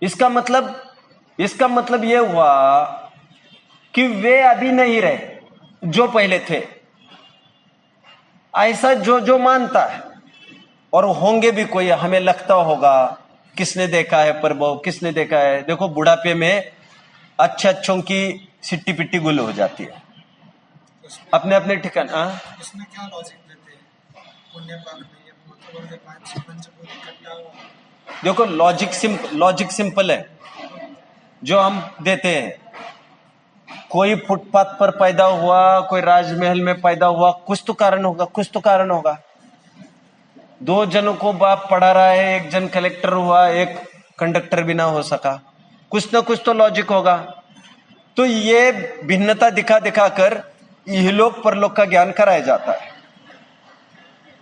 इसका मतलब ये हुआ कि वे अभी नहीं रहे जो पहले थे। ऐसा जो मानता है, और होंगे भी कोई, हमें लगता होगा किसने देखा है प्रभु, किसने देखा है। देखो बुढ़ापे में अच्छों की सिट्टी पिट्टी गुल हो जाती है अपने अपने ठिकाना। उसमें क्या लॉजिक देते हैं? पुण्य पाप नहीं है, वो तो बोलते पंचभूत इकट्ठा हुआ। देखो लॉजिक सिंपल है जो हम देते हैं। कोई फुटपाथ पर पैदा हुआ, कोई राजमहल में पैदा हुआ, कुछ तो कारण होगा। 2 जनों को बाप पढ़ा रहा है, एक जन कलेक्टर हुआ, एक कंडक्टर भी ना हो सका, कुछ ना कुछ तो लॉजिक होगा। तो ये भिन्नता दिखा कर इहलोक परलोक का ज्ञान कराया जाता है।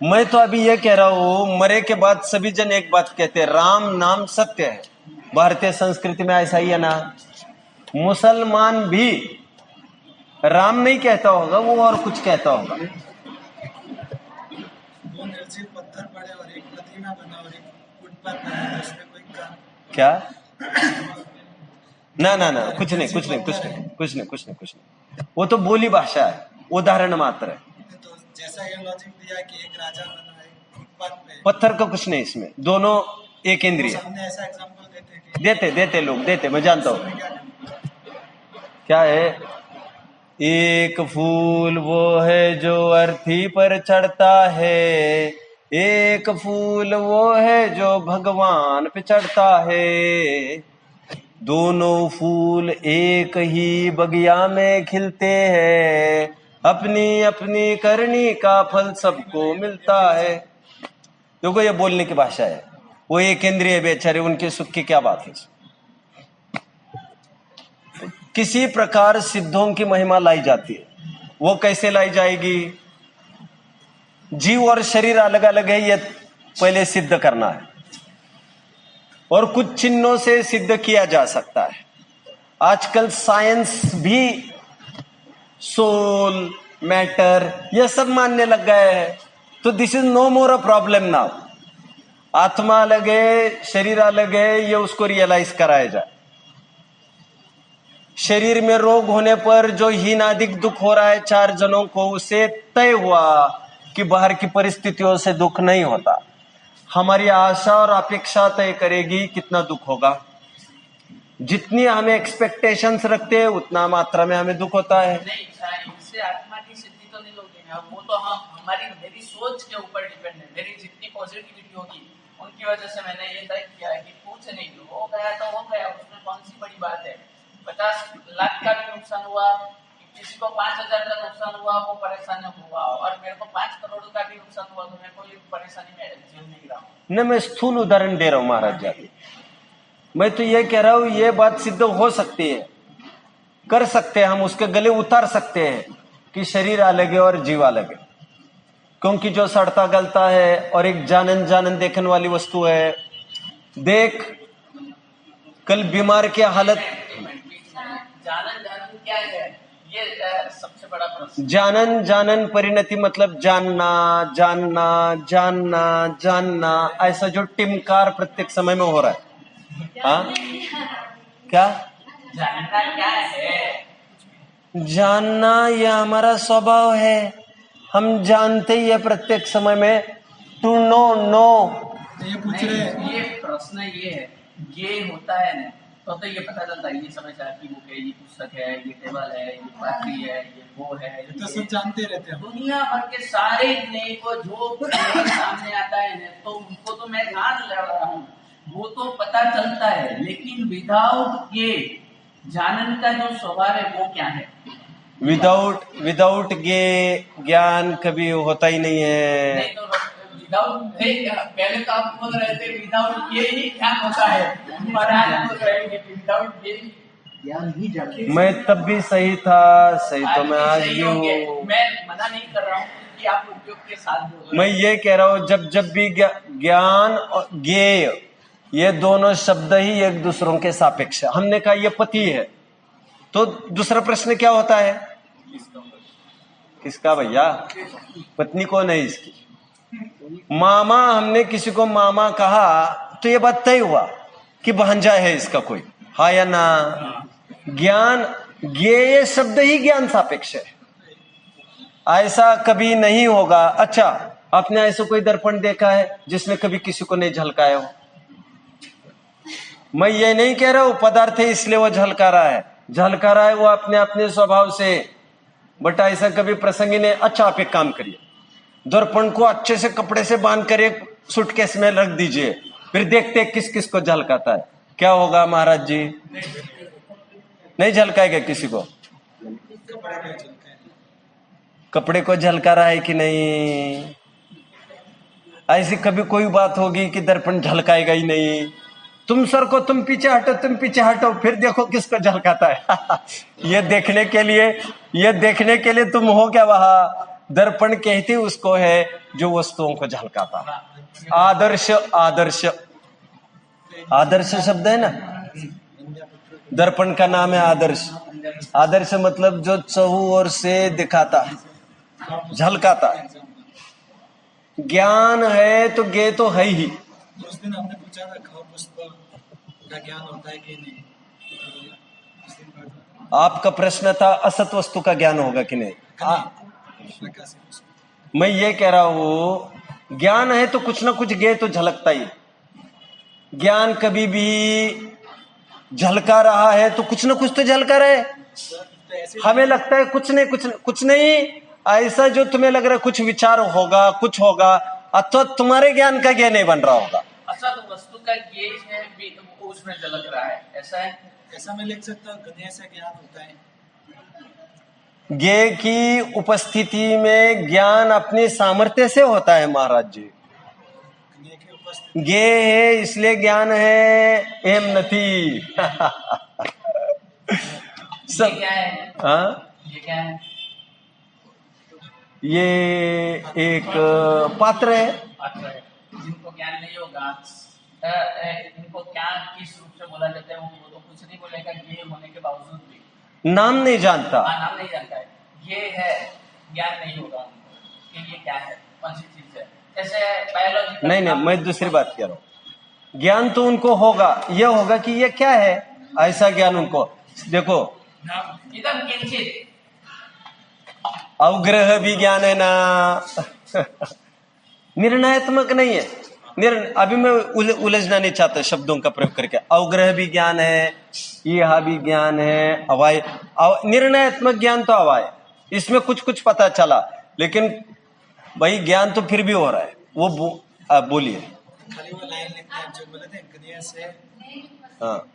मैं तो अभी ये कह रहा हूं, मरे के बाद सभी जन एक बात कहते हैं, राम नाम सत्य है। भारतीय संस्कृति में ऐसा ही है ना? मुसलमान भी राम नहीं कहता होगा, वो और कुछ कहता होगा। 2 निर्जीव पत्थर पड़े और एक प्रतिमा बना और एक फुटपाथ बना, तो उसमें कोई काम क्या? ना कुछ नहीं। वो तो बोली भाषा है, उदाहरण मात्र है। तो जैसा ये लॉजिक दिया कि एक राजा बना एक फुटपाथ पे, पत्थर का कुछ नहीं इसमें, दोनों एक इंद्रिय। हमने ऐसा एग्जांपल देते लोग देते, मैं जानता हूँ। क्या करना? क्या है? एक फूल वो है जो अर्थी पर चढ़ता है, एक फूल वो है जो भगवान पे चढ़ता है, दोनों फूल एक ही बगिया में खिलते हैं, अपनी अपनी करनी का फल सबको मिलता है। देखो ये बोलने की भाषा है, वो एक इंद्रिय बेचारे, उनके सुख की क्या बात है। किसी प्रकार सिद्धों की महिमा लाई जाती है, वो कैसे लाई जाएगी? जीव और शरीर अलग अलग है, ये पहले सिद्ध करना है, और कुछ चिन्हों से सिद्ध किया जा सकता है। आजकल साइंस भी सोल, मैटर, यह सब मानने लग गए हैं, तो this is no more a problem now. आत्मा अलग है, शरीर अलग है, ये उसको रियलाइज कराया जाए। शरीर में रोग होने पर जो हीनाधिक दुख हो रहा है 4 जनों को, उसे तय हुआ कि बाहर की परिस्थितियों से दुख नहीं होता। हमारी आशा और अपेक्षा तय करेगी कितना दुख होगा। जितनी हमें एक्सपेक्टेशंस रखते हैं उतना मात्रा में हमें दुख होता है। नहीं, इससे आत्मा की सिद्धि तो नहीं होगी ना, वो तो मेरी सोच के ऊपर डिपेंड है। मेरी जितनी पॉजिटिविटी होगी उनकी वजह से मैंने ये तय किया है कि कुछ नहीं, हो गया तो हो गया, उसमें कौन सी बड़ी बात है। 50 लाख का भी नुकसान हुआ, किसी को 5,000 का नुकसान हुआ, वो परेशानी हुआ, और मेरे को 5 करोड़ का भी नुकसान हुआ तो मैं कोई परेशानी में झेल नहीं रहा हूँ। न, मैं स्थूल उदाहरण दे रहा हूँ महाराज जी। मैं तो ये कह रहा हूँ ये बात सिद्ध हो सकती है, कर सकते हैं, हम उसके गले उतार सकते हैं कि शरीर अलग है और जीव अलग है। क्योंकि जो सड़ता गलता है और एक जानन जानन देखने वाली वस्तु है। देख, कल बीमार की हालत, जानन जानन क्या है, ये सबसे बड़ा प्रश्न। जानन जानन परिणति मतलब जानना जानना जानना जानना, ऐसा जो टिमकार प्रत्येक समय में हो रहा है। हाँ, क्या जानना क्या है? जानना ये हमारा स्वभाव है, हम जानते ही है प्रत्येक समय में। टू नो ये पूछ रहे हैं, ये प्रश्न ये है, ये होता है ना, तो ये पता चलता है, ये समाचार की बुक है, ये पुस्तक है, ये टेबल है, ये बाटली है, ये वो है, ये तो सब जानते रहते हैं। दुनिया भर के सारे नए को जो सामने आता है ना, तो उनको तो मैं जान ले रहा हूँ, वो तो पता चलता है। लेकिन विदाउट ये जानन का जो स्वभाव है वो क्या है? विदाउट ज्ञान कभी होता ही नहीं है। नहीं तो विदाउट, पहले तो आप बोल रहे थे विदाउट ये ही क्या होता है, और आज बोल रहे हैं विदाउट ये ज्ञान ही जानते। मैं तब भी सही था, सही तो मैं आज भी हूँ। मैं मना नहीं कर रहा हूँ कि आप उपयोग के साथ बोल रहे हैं। मैं ये कह रहा हूँ जब भी ज्ञान और ज्ञेय ये दोनों शब्द ही एक दूसरों के सापेक्ष है। हमने कहा ये पति है, तो दूसरा प्रश्न क्या होता है? किसका भैया? पत्नी कौन है इसकी? मामा, हमने किसी को मामा कहा तो ये बात तय हुआ कि भांजा है इसका कोई, हाँ या ना? ज्ञान, ज्ञेय शब्द ही ज्ञान सापेक्ष है, ऐसा कभी नहीं होगा। अच्छा, आपने ऐसा कोई दर्पण देखा है जिसने कभी किसी को नहीं झलकाया हो? मैं ये नहीं कह रहा हूं पदार्थ है इसलिए वो झलका रहा है, झलका रहा है वो अपने अपने स्वभाव से, बट ऐसा कभी प्रसंग ही नहीं। अच्छा, आप एक काम करिए, दर्पण को अच्छे से कपड़े से बांध कर एक सूटकेस में रख दीजिए, फिर देखते किस किस को झलकाता है। क्या होगा महाराज जी? नहीं झलकाएगा किसी को। कपड़े को झलका रहा है कि नहीं? ऐसी कभी कोई बात होगी कि दर्पण झलकाएगा ही नहीं? तुम सर को तुम पीछे हटो, तुम पीछे हटो, फिर देखो किसको झलकाता है। ये देखने के लिए तुम हो क्या वहां? दर्पण कहती उसको है जो वस्तुओं को झलकाता। आदर्श, आदर्श, आदर्श शब्द है ना, दर्पण का नाम है आदर्श। आदर्श मतलब जो चहु ओर से दिखाता, झलकाता। ज्ञान है तो ज्ञेय तो है ही। उस दिन आपने पूछा था खव पुष्प का ज्ञान होता है कि नहीं, आपका प्रश्न था असत वस्तु का ज्ञान होगा कि नहीं। मैं ये कह रहा हूं ज्ञान है तो कुछ ना कुछ ज्ञेय तो झलकता ही। ज्ञान कभी भी झलका रहा है तो कुछ ना कुछ तो झलका रहा है। तो ऐसे हमें लगता है कुछ नहीं, ऐसा जो तुम्हें लग रहा है कुछ विचार होगा, कुछ होगा, अथवा तुम्हारे ज्ञान का ज्ञान नहीं बन रहा होगा। अच्छा, तो वस्तु का गेज है वो उसमें झलक रहा है, ऐसा है? ऐसा मैं लिख सकता हूँ, गणेश से ज्ञान होता है। ज्ञेय की उपस्थिति में ज्ञान अपनी सामर्थ्य से होता है महाराज जी। गणेश की उपस्थिति ज्ञेय है इसलिए ज्ञान है, एम नथी। ये क्या है? हाँ, ये क्या है? ये एक पात्र है। पात्र है। जिनको ज्ञान नहीं होगा, इनको क्या किस रूप से बोला जाता है वो तो कुछ नहीं बोलेगा, ये होने के बावजूद भी नाम नहीं जानता। नाम नहीं जानता है। ये है, ज्ञान नहीं होगा उनको कि ये क्या है, कौन सी चीज है। जैसे बायोलॉजी नहीं, मैं दूसरी बात कह रहा हूँ। ज्ञान तो उनको होगा, यह होगा कि ये क्या है, ऐसा ज्ञान उनको। देखो, एकदम किंचित अवग्रह भी ज्ञान है ना। निर्णयात्मक नहीं है। अभी मैं उलझना नहीं चाहता शब्दों का प्रयोग करके। अवग्रह भी ज्ञान है, यह भी ज्ञान है, अवाय निर्णयात्मक ज्ञान तो अवाय, इसमें कुछ पता चला, लेकिन भाई ज्ञान तो फिर भी हो रहा है। वो बोलिए। खाली वो लाइन लिखना है जो बोले थे, गणेश से। हाँ,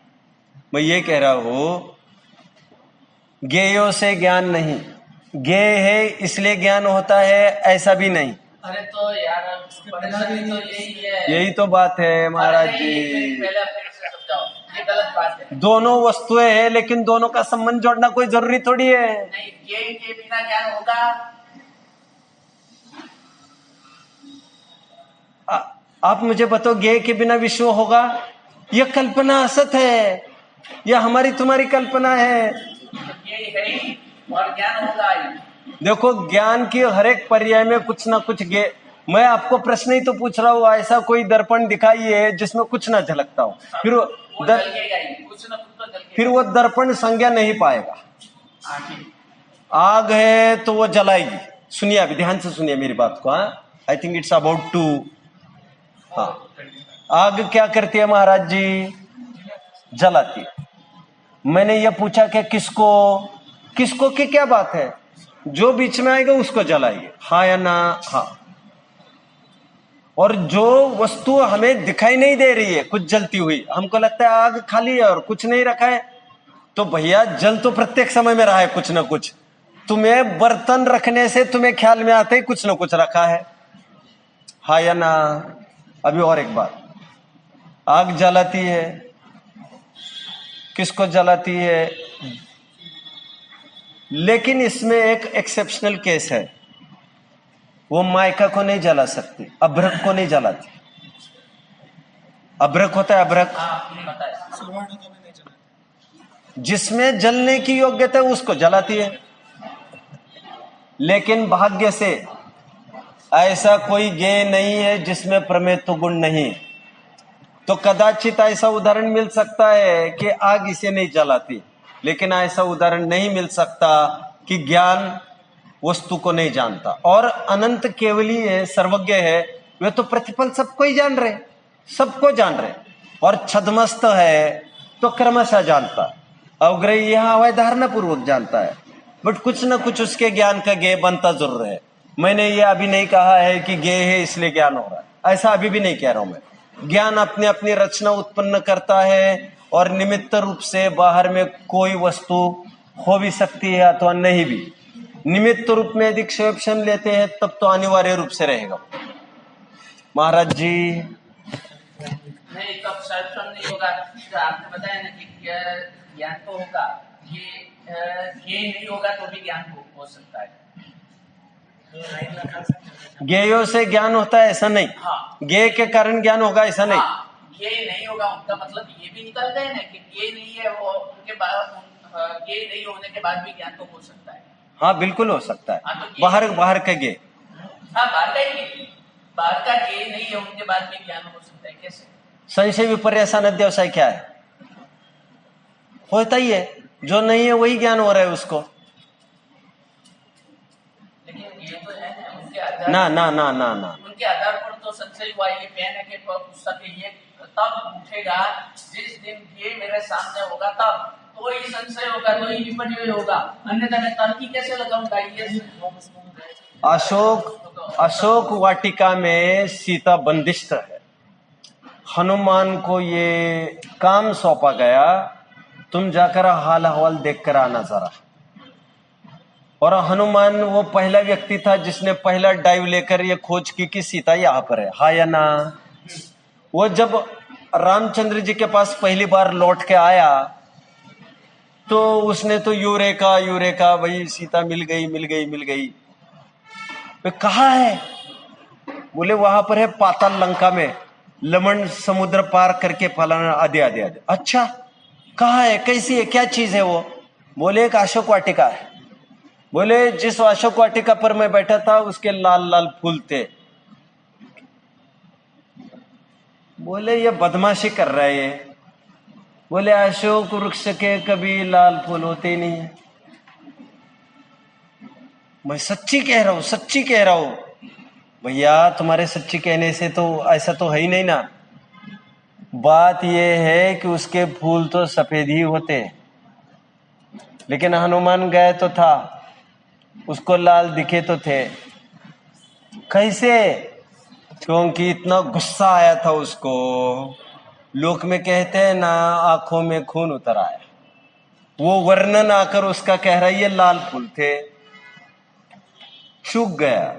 मैं ये कह रहा हूँ, ज्ञेयों से ज्ञान नहीं, ज्ञेय है इसलिए ज्ञान होता है, ऐसा भी नहीं। अरे तो यार परेशानी तो यही है। यही तो बात है महाराज जी। पहले अपने से समझाओ, ये गलत बात है। दोनों वस्तुएं हैं, लेकिन दोनों का संबंध जोड़ना कोई जरूरी थोड़ी है। नहीं, ये के बिना ज्ञान होगा? आप मुझे बताओ, ज्ञेय के बिना विश्व होगा? यह कल्पना असत है, यह हमारी तुम्हारी कल्पना है। ये है ही, और ज्ञान होगा ही। देखो, ज्ञान की हर एक पर्याय में कुछ ना कुछ मैं आपको प्रश्न ही तो पूछ रहा हूँ, ऐसा कोई दर्पण दिखाइए जिसमें कुछ ना झलकता हो, फिर फिर वो दर्पण संज्ञा नहीं पाएगा। आग है तो वो जलाएगी। सुनिए, अभी ध्यान से सुनिए मेरी बात को। I think it's about two. हाँ, आग क्या करती है महाराज जी? जलाती है। मैंने ये पूछा कि किसको की क्या बात है? जो बीच में आएगा उसको जलाएगी, हाँ या ना? हाँ। और जो वस्तु हमें दिखाई नहीं दे रही है कुछ जलती हुई, हमको लगता है आग खाली है और कुछ नहीं रखा है, तो भैया जल तो प्रत्येक समय में रहा है कुछ ना कुछ। तुम्हें बर्तन रखने से तुम्हें ख्याल में आते ही कुछ ना कुछ रखा है, हाँ या ना? अभी और एक बात, आग जलाती है, किसको जलाती है? लेकिन इसमें एक एक्सेप्शनल केस है, वो माइका को नहीं जला सकती, अभ्रक को नहीं जलाती। अभ्रक होता है, अभ्रक सुवर्ण को भी नहीं जलाती। जिसमें जलने की योग्यता है उसको जलाती है। लेकिन भाग्य से ऐसा कोई ज्ञेय नहीं है जिसमें प्रमेत्व गुण नहीं। तो कदाचित ऐसा उदाहरण मिल सकता है कि आग इसे नहीं जलाती, लेकिन ऐसा उदाहरण नहीं मिल सकता कि ज्ञान वस्तु को नहीं जानता। और अनंत केवली है, सर्वज्ञ है, वे तो प्रतिफल सबको ही जान रहे, सबको जान रहे। और छद्मस्त है तो क्रमशः जानता, अवग्रही यह अवधारणा पूर्वक जानता है, बट कुछ न कुछ उसके ज्ञान का ज्ञेय बनता जरूर है। मैंने ये अभी नहीं कहा है कि ज्ञेय है इसलिए ज्ञान हो रहा है, ऐसा अभी भी नहीं कह रहा हूं मैं। ज्ञान अपनी अपनी रचना उत्पन्न करता है, और निमित्त रूप से बाहर में कोई वस्तु हो भी सकती है अथवा नहीं भी। निमित्त रूप में यदि एक्सेप्शन लेते हैं तब तो अनिवार्य रूप से रहेगा महाराज जी। नहीं, तब एक्सेप्शन नहीं होगा। तो आपने बताया ना कि ज्ञान तो होगा, ये नहीं होगा तो भी ज्ञान हो सकता है। ज्ञेयों से ज्ञान होता है ऐसा नहीं, हाँ। ज्ञेय के कारण ज्ञान होगा ऐसा नहीं। हाँ, ये नहीं होगा उनका मतलब ये भी निकल गए ना कि ये नहीं है, वो उनके बाद ये नहीं होने के बाद भी ज्ञान तो हो सकता है। हाँ, बिल्कुल हो सकता है। हाँ, तो बाहर का ज्ञेय, हाँ, बाहर का ये नहीं है उनके बाद भी ज्ञान हो सकता है। कैसे? संशय विपर्यासान अध्यवसाय क्या है? होता ही है, जो नहीं है वही ज्ञान हो रहा है उसको। लेकिन ये तो है ना उनके आधार ना उनके आधार पर तो संशय हुआ। ये पेन है कि पुस्तक ये तब उठेगा जिस दिन ये मेरे सामने होगा, तब तो ही संशय होगा, तो ही विपर्य होगा, अन्यथा मैं तर्की कैसे लगाऊंगा? ये अशोक वाटिका में सीता बंदिष्ट है। हनुमान को ये काम सौंपा गया, तुम जाकर हाल अहवाल देख कर आना जरा। और हनुमान वो पहला व्यक्ति था जिसने पहला डाइव लेकर ये खोज की कि सीता यहाँ पर है, हाँ या ना। वो जब रामचंद्र जी के पास पहली बार लौट के आया तो उसने तो यूरेका यूरेका, भाई सीता मिल गई मिल गई मिल गई। वे कहाँ है? बोले वहां पर है पाताल लंका में, लमन समुद्र पार करके फलाना आदि आदि आदि। अच्छा, कहाँ है, कैसी है, क्या चीज है वो? बोले एक अशोक वाटिका है। बोले जिस अशोक वाटिका पर मैं बैठा था उसके लाल लाल फूल थे। बोले ये बदमाशी कर रहा है ये। बोले अशोक वृक्ष के कभी लाल फूल होते ही नहीं है। मैं सच्ची कह रहा हूं, सच्ची कह रहा हूं। भैया तुम्हारे सच्ची कहने से तो ऐसा तो है ही नहीं ना। बात यह है कि उसके फूल तो सफेद ही होते, लेकिन हनुमान गए तो था, उसको लाल दिखे तो थे। कैसे? क्योंकि इतना गुस्सा आया था उसको। लोक में कहते हैं ना, आंखों में खून उतर आया। वो वर्णन आकर उसका कह रहा है ये लाल फूल थे। चूक गया,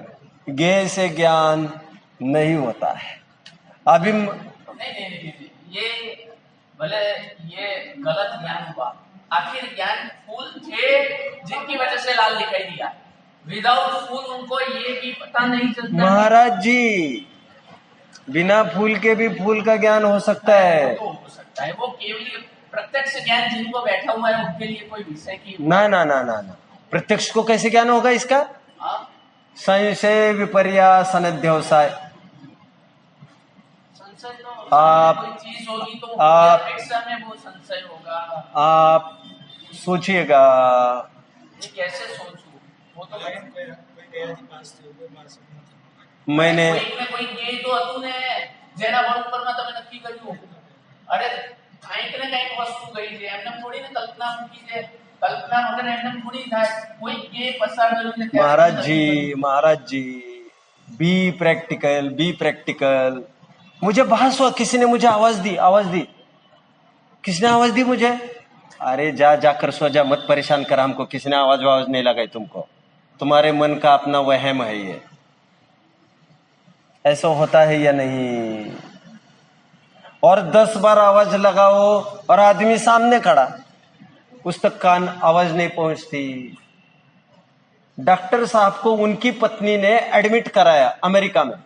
ज्ञ से ज्ञान नहीं होता है। अभी नहीं, ये भले ये गलत ज्ञान हुआ, आखिर ज्ञान फूल थे जिनकी वजह से लाल दिखाई दिया। विदाउट फूल उनको ये भी पता नहीं चलता। महाराज जी, बिना फूल के भी फूल का ज्ञान हो सकता है। तो हो सकता है, वो केवल प्रत्यक्ष ज्ञान जिनको बैठा हुआ है उनके लिए कोई विषय की ना ना ना ना ना, प्रत्यक्ष को कैसे ज्ञान होगा इसका? संशय विपर्यास अनध्यवसाय। संशय तो आप- कोई चीज होगी तो आप- अपेक्षा में वो संशय होगा। आप सोचिएगा। ये कैसे सोचूं? वो तो कोई गया थी पास थे, वो पास मैंने કોઈ કે તો હતું ને જેના બળ ઉપરમાં તમે નક્કી કર્યું. અરે કાંઈક ને કાંઈક વસ્તુ ગઈ છે, એમને થોડી ને કલ્પના મૂકી છે. કલ્પના વગર એમને થોડી થાય. કોઈ કે પસાર કર્યું ને महाराज जी बी प्रैक्टिकल। मुझे बहस हुआ, किसी ने मुझे आवाज दी। किसने आवाज दी मुझे? अरे जाकर सो जा, मत परेशान कर हमको। किसी ने आवाज नहीं लगाई तुमको, तुम्हारे मन का अपना वहम है ये। ऐसा होता है या नहीं? और 10 बार आवाज लगाओ और आदमी सामने खड़ा, उस तक कान आवाज नहीं पहुंचती। डॉक्टर साहब को उनकी पत्नी ने एडमिट कराया अमेरिका में,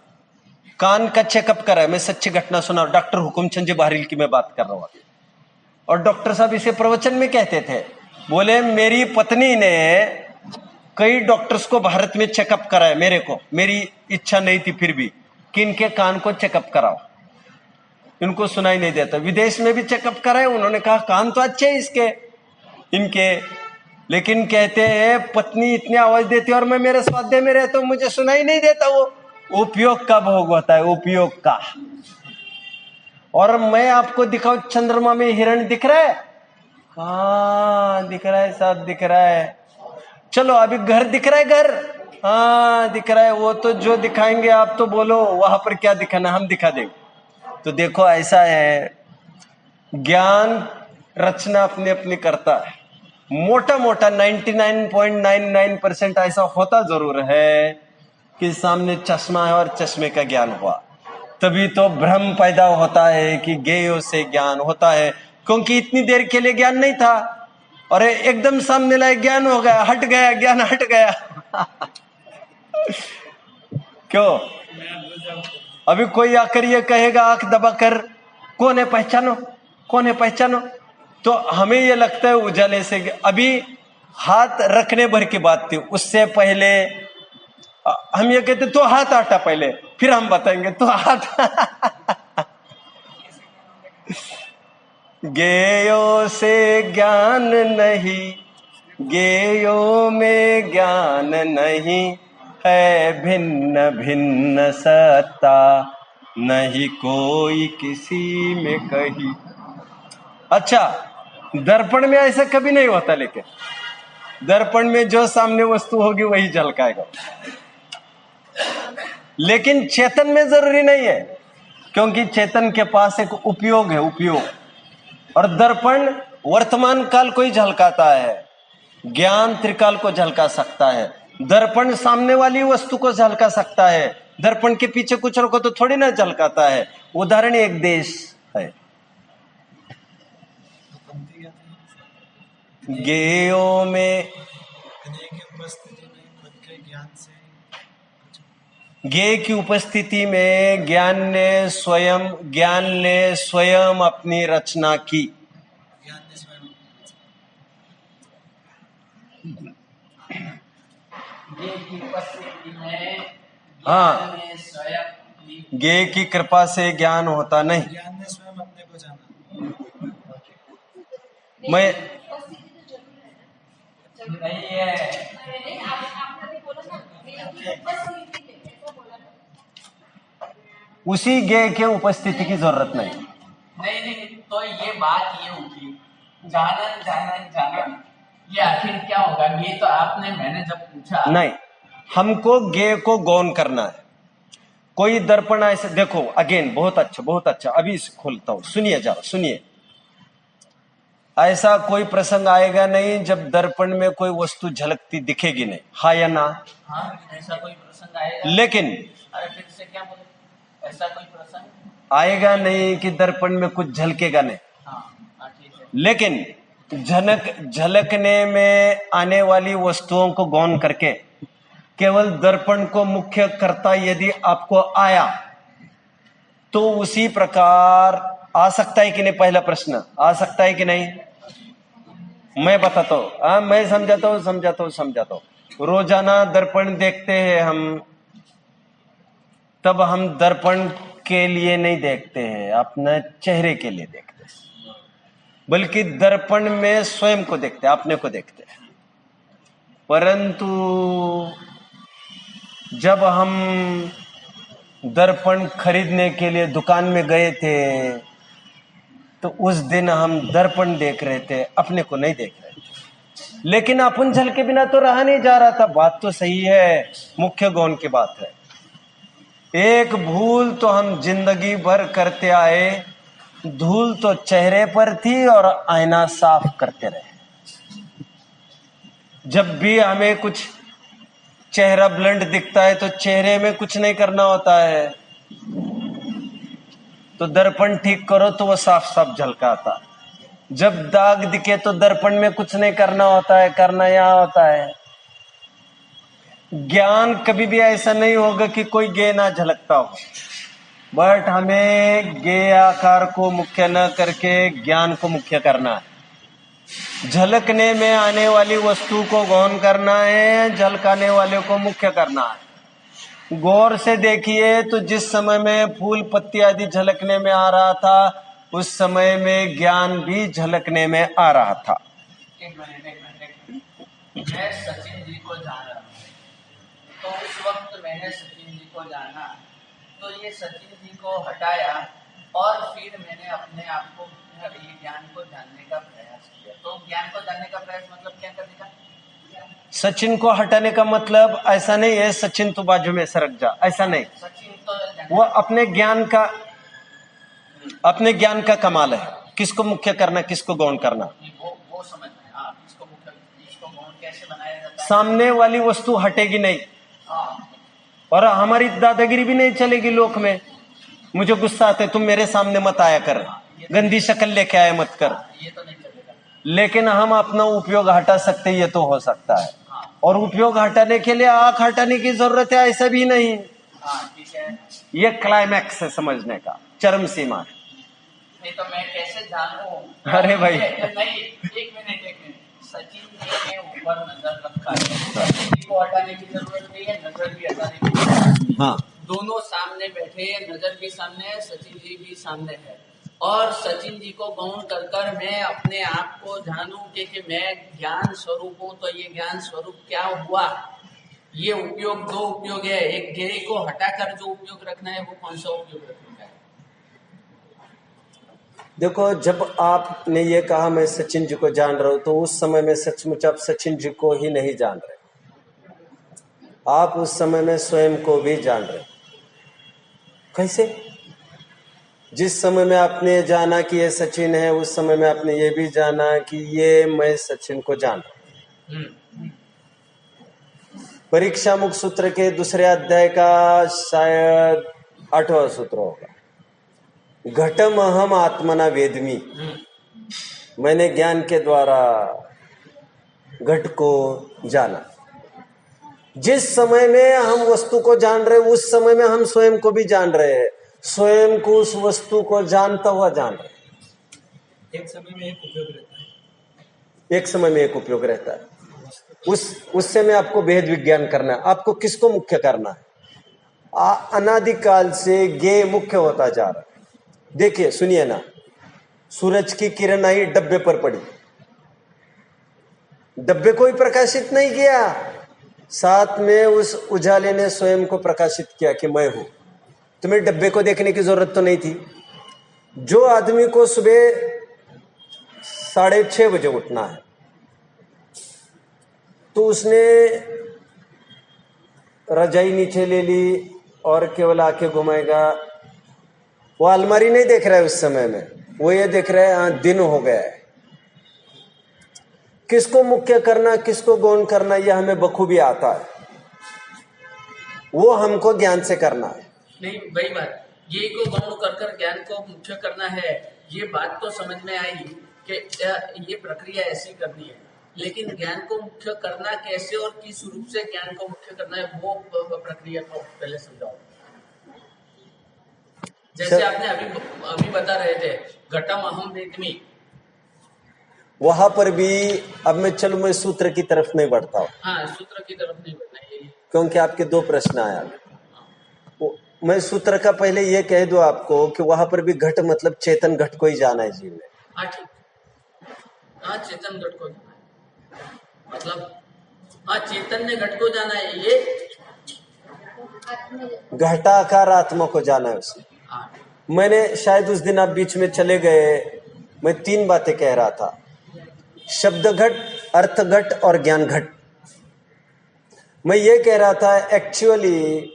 कान का चेकअप कराया। मैं सच्ची घटना सुना, डॉक्टर हुकुमचंद जी बहरील की मैं बात कर रहा हूं। और डॉक्टर साहब इसे प्रवचन में कहते थे, बोले मेरी पत्नी ने कई डॉक्टर्स को भारत में चेकअप कराया, मेरे को मेरी इच्छा नहीं थी फिर भी कि इनके कान को चेकअप कराओ, इनको सुनाई नहीं देता। विदेश में भी चेकअप कराए, उन्होंने कहा कान तो अच्छे इसके इनके, लेकिन कहते हैं पत्नी इतनी आवाज देती है और मैं मेरे स्वाध्याय में रहता हूं, मुझे सुनाई नहीं देता। वो उपयोग का भोग होता है, उपयोग का। और मैं आपको दिखाऊं, चंद्रमा में हिरण दिख रहा है? हाँ दिख रहा है, सब दिख रहा है। चलो अभी घर दिख रहा है, घर हाँ दिख रहा है। वो तो जो दिखाएंगे आप तो बोलो वहां पर क्या दिखाना, हम दिखा देंगे। तो देखो ऐसा है, ज्ञान रचना अपनी अपनी करता है। मोटा 99.99% ऐसा होता जरूर है कि सामने चश्मा है और चश्मे का ज्ञान हुआ, तभी तो भ्रम पैदा होता है कि ज्ञेयों से ज्ञान होता है। क्योंकि इतनी देर के लिए ज्ञान नहीं था और एकदम सामने लाए ज्ञान हो गया, हट गया, ज्ञान हट गया। क्यों? अभी कोई आकर ये कहेगा आंख दबाकर कौन है पहचानो, कौन है पहचानो, तो हमें ये लगता है उजाले से। अभी हाथ रखने भर की बात थी, उससे पहले हम ये कहते तो हाथ हटा पहले, फिर हम बताएंगे तो हाथ। ज्ञेयों से ज्ञान नहीं, ज्ञेयों में ज्ञान नहीं है, भिन्न भिन्न सत्ता नहीं कोई किसी में कही। अच्छा, दर्पण में ऐसा कभी नहीं होता, लेकिन दर्पण में जो सामने वस्तु होगी वही झलकाएगा। लेकिन चेतन में जरूरी नहीं है, क्योंकि चेतन के पास एक उपयोग है, उपयोग। और दर्पण वर्तमान काल को ही झलकाता है, ज्ञान त्रिकाल को झलका सकता है। दर्पण सामने वाली वस्तु को झलका सकता है, दर्पण के पीछे कुछ रखो तो थोड़ी ना झलकाता है। उदाहरण एक देश है, गेयों में उपस्थिति में खुद के ज्ञान से, ज्ञेय की उपस्थिति में ज्ञान ने स्वयं अपनी रचना की। ज्ञान ने स्वयं ये की उपस्थिति में हाँ, ज्ञान ने स्वयं की। ज्ञेय की कृपा से ज्ञान होता नहीं। ज्ञान ने स्वयं अपने को जाना। मैं नहीं है, उसी ज्ञेय के उपस्थिति की जरूरत नहीं। नहीं, तो ये बात ये होगी, जानन ये आखिर क्या होगा? ये तो आपने, मैंने जब पूछा नहीं, हमको ज्ञेय को गौन करना है। कोई दर्पण ऐसे देखो, अगेन बहुत अच्छा, अभी खोलता हूं, सुनिए जरा, सुनिए। ऐसा कोई प्रसंग आएगा नहीं जब दर्पण में कोई वस्तु झलकती दिखेगी नहीं, हाँ या ना? हाँ, ऐसा कोई प्रसंग आएगा। लेकिन अरे फिर से क्या बोले, ऐसा कोई प्रसंग आएगा नहीं कि दर्पण में कुछ झलकेगा नहीं। हाँ ठीक है। लेकिन झलकने में आने वाली वस्तुओं को गौन करके केवल दर्पण को मुख्य करता यदि आपको आया तो उसी प्रकार आ सकता है कि नहीं? पहला प्रश्न, आ सकता है कि नहीं? मैं बताता हूं, मैं समझाता हूं। रोजाना दर्पण देखते हैं हम, तब हम दर्पण के लिए नहीं देखते हैं, अपने चेहरे के लिए देखते हैं, बल्कि दर्पण में स्वयं को देखते हैं, अपने को देखते हैं। परंतु जब हम दर्पण खरीदने के लिए दुकान में गए थे तो उस दिन हम दर्पण देख रहे थे, अपने को नहीं देख रहे थे। लेकिन अपन झल के बिना तो रहा नहीं जा रहा था। बात तो सही है, मुख्य गौन की बात है। एक भूल तो हम जिंदगी भर करते आए, धूल तो चेहरे पर थी और आईना साफ करते रहे। जब भी हमें कुछ चेहरा ब्लंट दिखता है तो चेहरे में कुछ नहीं करना होता है, तो दर्पण ठीक करो तो वो साफ साफ झलकाता। जब दाग दिखे तो दर्पण में कुछ नहीं करना होता है, करना यहाँ होता है। ज्ञान कभी भी ऐसा नहीं होगा कि कोई ज्ञेय ना झलकता हो, बट हमें ज्ञेय आकार को मुख्य न करके ज्ञान को मुख्य करना है। झलकने में आने वाली वस्तु को गौन करना है, झलकाने वाले को मुख्य करना है। गौर से देखिए तो जिस समय में फूल पत्ती आदि झलकने में आ रहा था, उस समय में ज्ञान भी झलकने में आ रहा था। एक मिनट। मैं सचिन जी को जान रहा हूँ, तो उस वक्त मैंने सचिन जी को जाना, तो ये सचिन जी को हटाया और फिर मैंने अपने आप को ये ज्ञान को जानने का प्रयास किया। तो ज्ञान को जानने का प्रयास मतलब क्या करने का? सचिन को हटाने का मतलब ऐसा नहीं है सचिन तो बाजू में सरक जा, ऐसा नहीं। सचिन तो वो अपने ज्ञान का कमाल है, किसको मुख्य करना, किसको गौण करना, वो समझ में। हाँ, इसको मुख्य, इसको गौण कैसे बनाया जाता है? सामने वाली वस्तु हटेगी नहीं। हाँ, और हमारी दादागिरी भी नहीं चलेगी लोक में। मुझे गुस्सा आता है, तुम मेरे सामने मत आया कर, गंदी शक्ल लेके आया मत कर। ये तो नहीं चलेगा। लेकिन हम अपना उपयोग हटा सकते, ये तो हो सकता है। और उपयोग हटाने के लिए आंख हटाने की जरूरत है, ऐसा भी नहीं। हाँ ठीक है। ये क्लाइमैक्स है समझने का, चरम सीमा है। नहीं तो मैं कैसे जानूं? अरे भाई नहीं, एक मिनट। सचिन जी के ऊपर नजर रखा है, सचिन जी को हटाने की जरूरत नहीं है, नजर भी हटाने की जरूरत नहीं है। हाँ, दोनों सामने बैठे हैं, नजर भी सामने है, सचिन जी भी सामने है। और सचिन जी को गौण कर मैं अपने आप को जानूं कि मैं ज्ञान स्वरूप हूँ, तो ये ज्ञान स्वरूप क्या हुआ? ये उपयोग, दो उपयोग है। एक ज्ञेय को हटाकर जो उपयोग रखना है, वो कौन सा उपयोग रखना है? देखो, जब आपने ये कहा मैं सचिन जी को जान रहा हूं, तो उस समय में सचमुच आप सचिन जी को ही नहीं जान रहे, आप उस समय में स्वयं को भी जान रहे। कैसे? जिस समय में आपने जाना कि ये सचिन है, उस समय में आपने ये भी जाना कि ये मैं सचिन को जान रहा हूं। परीक्षा मुख सूत्र के दूसरे अध्याय का शायद 8वां सूत्र होगा, घटम अहम आत्मना वेदमी। मैंने ज्ञान के द्वारा घट को जाना। जिस समय में हम वस्तु को जान रहे, उस समय में हम स्वयं को भी जान रहे हैं, स्वयं को उस वस्तु को जानता हुआ जान रहे। एक समय में एक उपयोग रहता है, एक समय में एक उपयोग रहता है। उससे में आपको भेद विज्ञान करना है। आपको किसको मुख्य करना है? अनादिकाल से ज्ञेय मुख्य होता जा रहा है। देखिए, सुनिए ना, सूरज की किरण आई, डब्बे पर पड़ी, डब्बे को ही प्रकाशित नहीं किया, साथ में उस उजाले ने स्वयं को प्रकाशित किया कि मैं हूं। तुम्हें डब्बे को देखने की जरूरत तो नहीं थी। जो आदमी को सुबह 6:30 बजे उठना है, तो उसने रजाई नीचे ले ली और केवल आंखें घुमाएगा। वो अलमारी नहीं देख रहा है उस समय में, वो ये देख रहा है हाँ दिन हो गया है। किसको मुख्य करना, किसको गौण करना, यह हमें बखूबी आता है। वो हमको ज्ञान से करना है। नहीं, वही बात, ये को गौण कर ज्ञान को मुख्य करना है। ये बात तो समझ में आई कि ये प्रक्रिया ऐसी करनी है, लेकिन ज्ञान को मुख्य करना कैसे और किस रूप से ज्ञान को मुख्य करना है, वो प्रक्रिया को पहले समझाओ। जैसे आपने अभी बता रहे थे घटम अहम वेदमी, वहां पर भी अब मैं चलूं, मैं सूत्र की तरफ नहीं बढ़ता हूं। हाँ, सूत्र की तरफ नहीं बढ़ना है, क्योंकि आपके 2 प्रश्न आया। मैं सूत्र का पहले ये कह दूं आपको कि वहां पर भी घट मतलब चेतन घट को ही जाना है जीव में। हाँ ठीक, हाँ चेतन घट को जाना है, मतलब हाँ चेतन ने घट को जाना है, ये घटाकार आत्मा को जाना है उसे। हाँ। मैंने शायद उस दिन आप बीच में चले गए, मैं 3 बातें कह रहा था, शब्द घट, अर्थ घट और ज्ञान घट। मैं ये कह रहा था एक्चुअली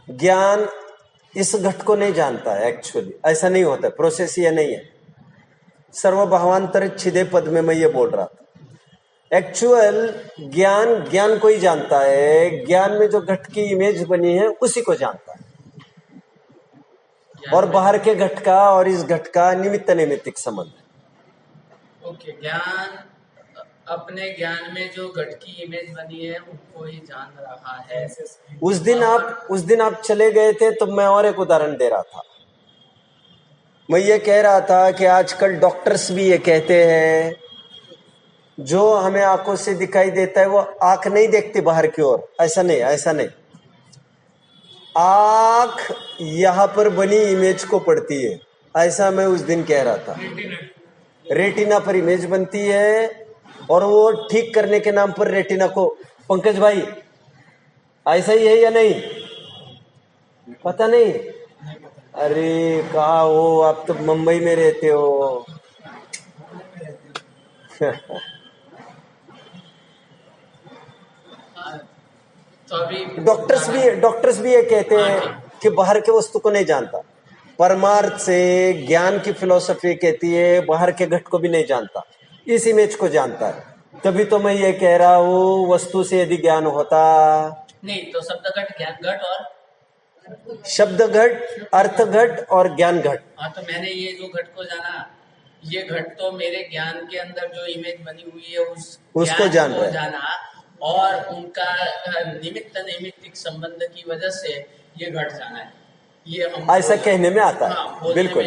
ज्ञान इस घट को नहीं जानता है। एक्चुअली ऐसा नहीं होता, प्रोसेस ये नहीं है। सर्वभावांतर छिदे पद में मैं ये बोल रहा था, एक्चुअल ज्ञान को ही जानता है। ज्ञान में जो घट की इमेज बनी है उसी को जानता है, और बाहर के घट का और इस घट का निमित्त नैमित्तिक संबंध है। ओके, ज्ञान अपने ज्ञान में जो घट की इमेज बनी है उनको ही जान रहा है। उस दिन आप चले गए थे, तो मैं और एक उदाहरण दे रहा था। मैं ये कह रहा था कि आजकल डॉक्टर्स भी ये कहते हैं, जो हमें आंखों से दिखाई देता है वो आंख नहीं देखती बाहर की ओर। ऐसा नहीं, आंख यहां पर बनी इमेज को पढ़ती है। ऐसा मैं उस दिन कह रहा था, रेटिना पर इमेज बनती है, और वो ठीक करने के नाम पर रेटिना को, पंकज भाई ऐसा ही है या नहीं पता नहीं? अरे कहा हो, आप तो मुंबई में रहते हो। तो अभी डॉक्टर्स भी ये कहते हैं कि बाहर के वस्तु को नहीं जानता। परमार्थ से ज्ञान की फिलॉसफी कहती है बाहर के घट को भी नहीं जानता, इस इमेज को जानता है। तभी तो मैं ये कह रहा हूँ, वस्तु से यदि ज्ञान होता नहीं तो शब्द घट, ज्ञान घट और शब्द घट, अर्थ घट और ज्ञान घट। हाँ, तो मैंने ये जो घट को जाना, ये घट तो मेरे ज्ञान के अंदर जो इमेज बनी हुई है उसको जाना, और उनका निमित्त नैमित्तिक संबंध की वजह से ये घट जाना है। ये हम ऐसा कहने में आता है। हाँ, बिल्कुल,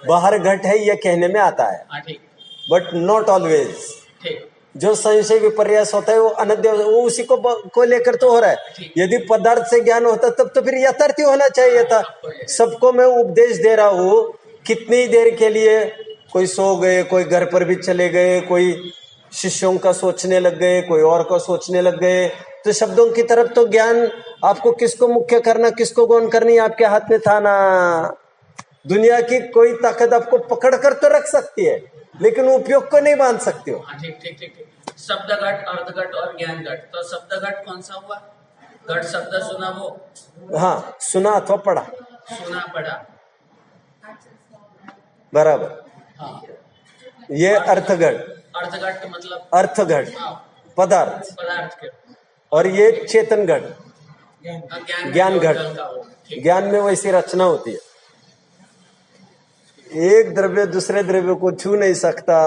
बाहर घट है ये कहने में आता है। हाँ ठीक, बट नॉट ऑलवेज। ठीक, जो संशय विपर्यास होता है वो अनद्य, वो उसी को लेकर तो हो रहा है। यदि पदार्थ से ज्ञान होता तब तो फिर यथार्थी होना चाहिए था। सबको मैं उपदेश दे रहा हूँ, कितनी देर के लिए, कोई सो गए, कोई घर पर भी चले गए, कोई शिष्यों का सोचने लग गए, कोई और का सोचने लग गए। तो शब्दों की तरफ तो ज्ञान आपको किसको मुख्य करना, किसको गौण करनी, आपके हाथ में था ना। दुनिया की कोई ताकत आपको पकड़ कर तो रख सकती है, लेकिन उपयोग को नहीं बांध सकते हो। हाँ, ठीक ठीक ठीक ठीक। शब्द घट, अर्ध घट और ज्ञान घट। तो शब्द घट कौन सा हुआ? घट शब्द सुना, वो हाँ, सुना अथवा पढ़ा, सुना पढ़ा। बराबर। हाँ, ये अर्थघट, अर्ध घट मतलब अर्थघट पदार्थ, पदार्थ के। और ये चेतन घट, ज्ञान घट। जल का हो। ठीक। ज्ञान में वैसी रचना होती है, एक द्रव्य दूसरे द्रव्य को छू नहीं सकता,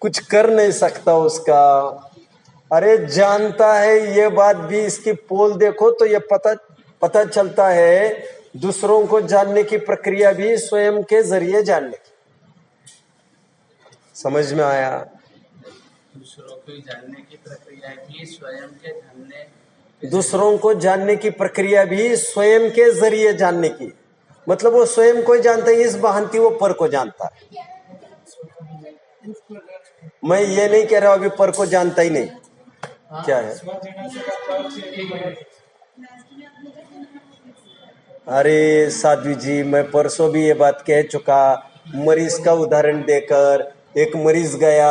कुछ कर नहीं सकता उसका। अरे जानता है, ये बात भी, इसकी पोल देखो तो ये पता चलता है दूसरों को जानने की प्रक्रिया भी स्वयं के जरिए जानने की। समझ में आया? दूसरों को जानने की प्रक्रिया भी स्वयं के जानने, दूसरों को जानने की प्रक्रिया भी स्वयं के जरिए जानने की, मतलब वो स्वयं को जानता है, इस बहानती वो पर को जानता है। मैं ये नहीं कह रहा अभी पर को जानता ही नहीं। क्या है? अरे साधु जी, मैं परसों भी ये बात कह चुका, मरीज का उदाहरण देकर। एक मरीज गया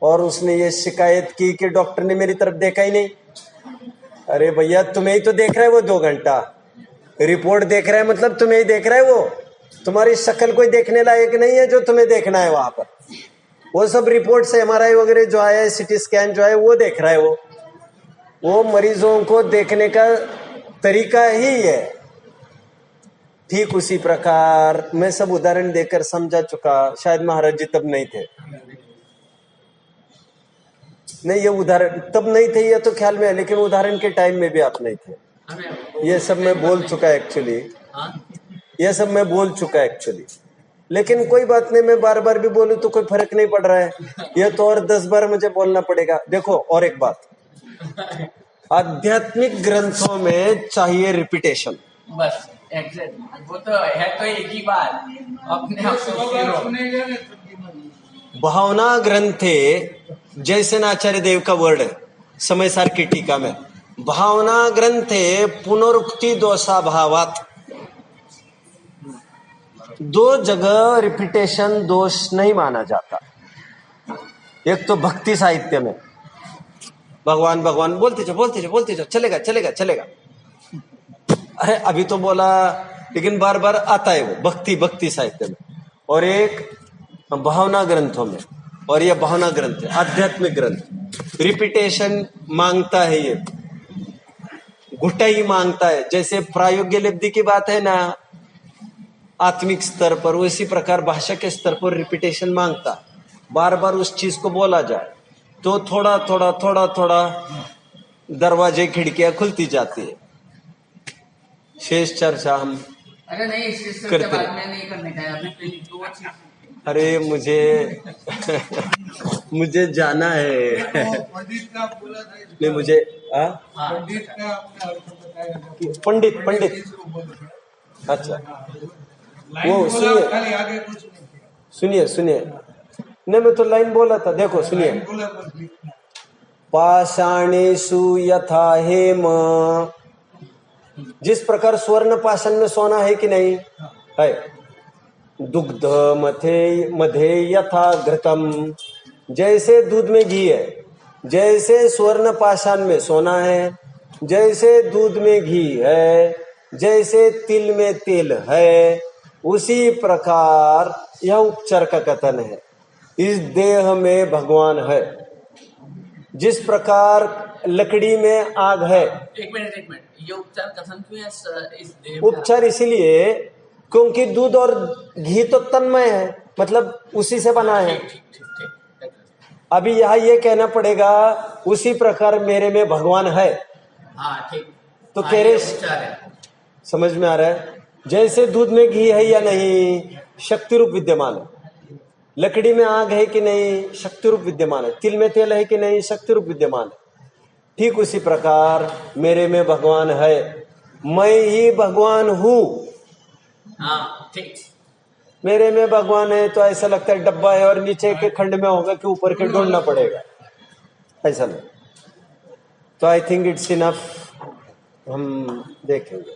और उसने ये शिकायत की कि डॉक्टर ने मेरी तरफ देखा ही नहीं। अरे भैया, तुम्हें ही तो देख रहा है वो 2 घंटा, रिपोर्ट देख रहा है, मतलब तुम्हें ही देख रहा है वो। तुम्हारी शक्ल कोई देखने लायक नहीं है जो तुम्हें देखना है वहां पर। वो सब रिपोर्ट से MRI वगैरह जो आया है, CT स्कैन जो है, वो देख रहा है वो मरीजों को देखने का तरीका ही है। ठीक उसी प्रकार मैं सब उदाहरण देकर समझा चुका। शायद महाराज जी तब नहीं थे, नहीं ये उदाहरण तब नहीं थे, ये तो ख्याल में है, लेकिन उदाहरण के टाइम में भी आप नहीं थे। ये सब मैं बोल चुका एक्चुअली, ये सब मैं बोल चुका एक्चुअली। लेकिन कोई बात नहीं, मैं बार बार भी बोलूं तो कोई फर्क नहीं पड़ रहा है। ये तो और 10 बार मुझे बोलना पड़ेगा। देखो, और एक बात, आध्यात्मिक ग्रंथों में चाहिए रिपीटेशन। बस एग्जैक्ट, वो तो है, तो एक ही बात अपने आप को। भावना ग्रंथे, जैसे आचार्य देव का वर्ड है समय सार की टीका में, भावना ग्रंथे पुनरुक्ति दोषा भावात। 2 जगह रिपीटेशन दोष नहीं माना जाता। एक तो भक्ति साहित्य में भगवान भगवान बोलते जाओ, चलेगा। अरे अभी तो बोला, लेकिन बार बार आता है वो भक्ति साहित्य में। और एक भावना ग्रंथों में, और यह भावना ग्रंथ है, आध्यात्मिक ग्रंथ, रिपीटेशन मांगता है, ये घुटाई मांगता है। जैसे प्रायोग्य लब्धि की बात है ना आत्मिक स्तर पर, उसी प्रकार भाषा के स्तर पर रिपीटेशन मांगता। बार बार उस चीज को बोला जाए तो थोड़ा दरवाजे खिड़कियां खुलती जाती है। शेष चर्चा हम अरे नहीं, करते बाद में नहीं करने का है, अभी 2 चीज। अरे मुझे जाना है। पंडित का बोला था, नहीं मुझे पंडित का अपना अर्थ बताया। पंडित अच्छा, वो सुनिए नहीं, मैं तो लाइन बोला था, देखो सुनिए। पाषाणेषु यथा हेम, जिस प्रकार स्वर्ण पाषाण में सोना है कि नहीं है, दुग्ध मथे यथा घृतम, जैसे दूध में घी है, जैसे स्वर्ण पाषाण में सोना है, जैसे दूध में घी है, जैसे तिल में तेल है, उसी प्रकार यह उपचार का कथन है। इस देह में भगवान है। जिस प्रकार लकड़ी में आग है। एक मिनट, ये उपचार कथन क्यों है इस देह? उपचार इसीलिए क्योंकि दूध और घी तो तन्मय है, मतलब उसी से बना है। ठीक। अभी यहाँ ये कहना पड़ेगा उसी प्रकार मेरे में भगवान है। हाँ ठीक, तो कह रहे, समझ में आ रहा है? जैसे दूध में घी है या नहीं, शक्ति रूप विद्यमान है। लकड़ी में आग है कि नहीं, शक्ति रूप विद्यमान है। तिल में तेल है कि नहीं, शक्ति रूप विद्यमान है। ठीक उसी प्रकार मेरे में भगवान है, मैं ही भगवान हूं। हाँ ठीक। मेरे में भगवान है तो ऐसा लगता है डब्बा है और नीचे के खंड में होगा कि ऊपर के ढूंढना पड़ेगा, ऐसा नहीं। तो आई थिंक इट्स इनफ, हम देखेंगे।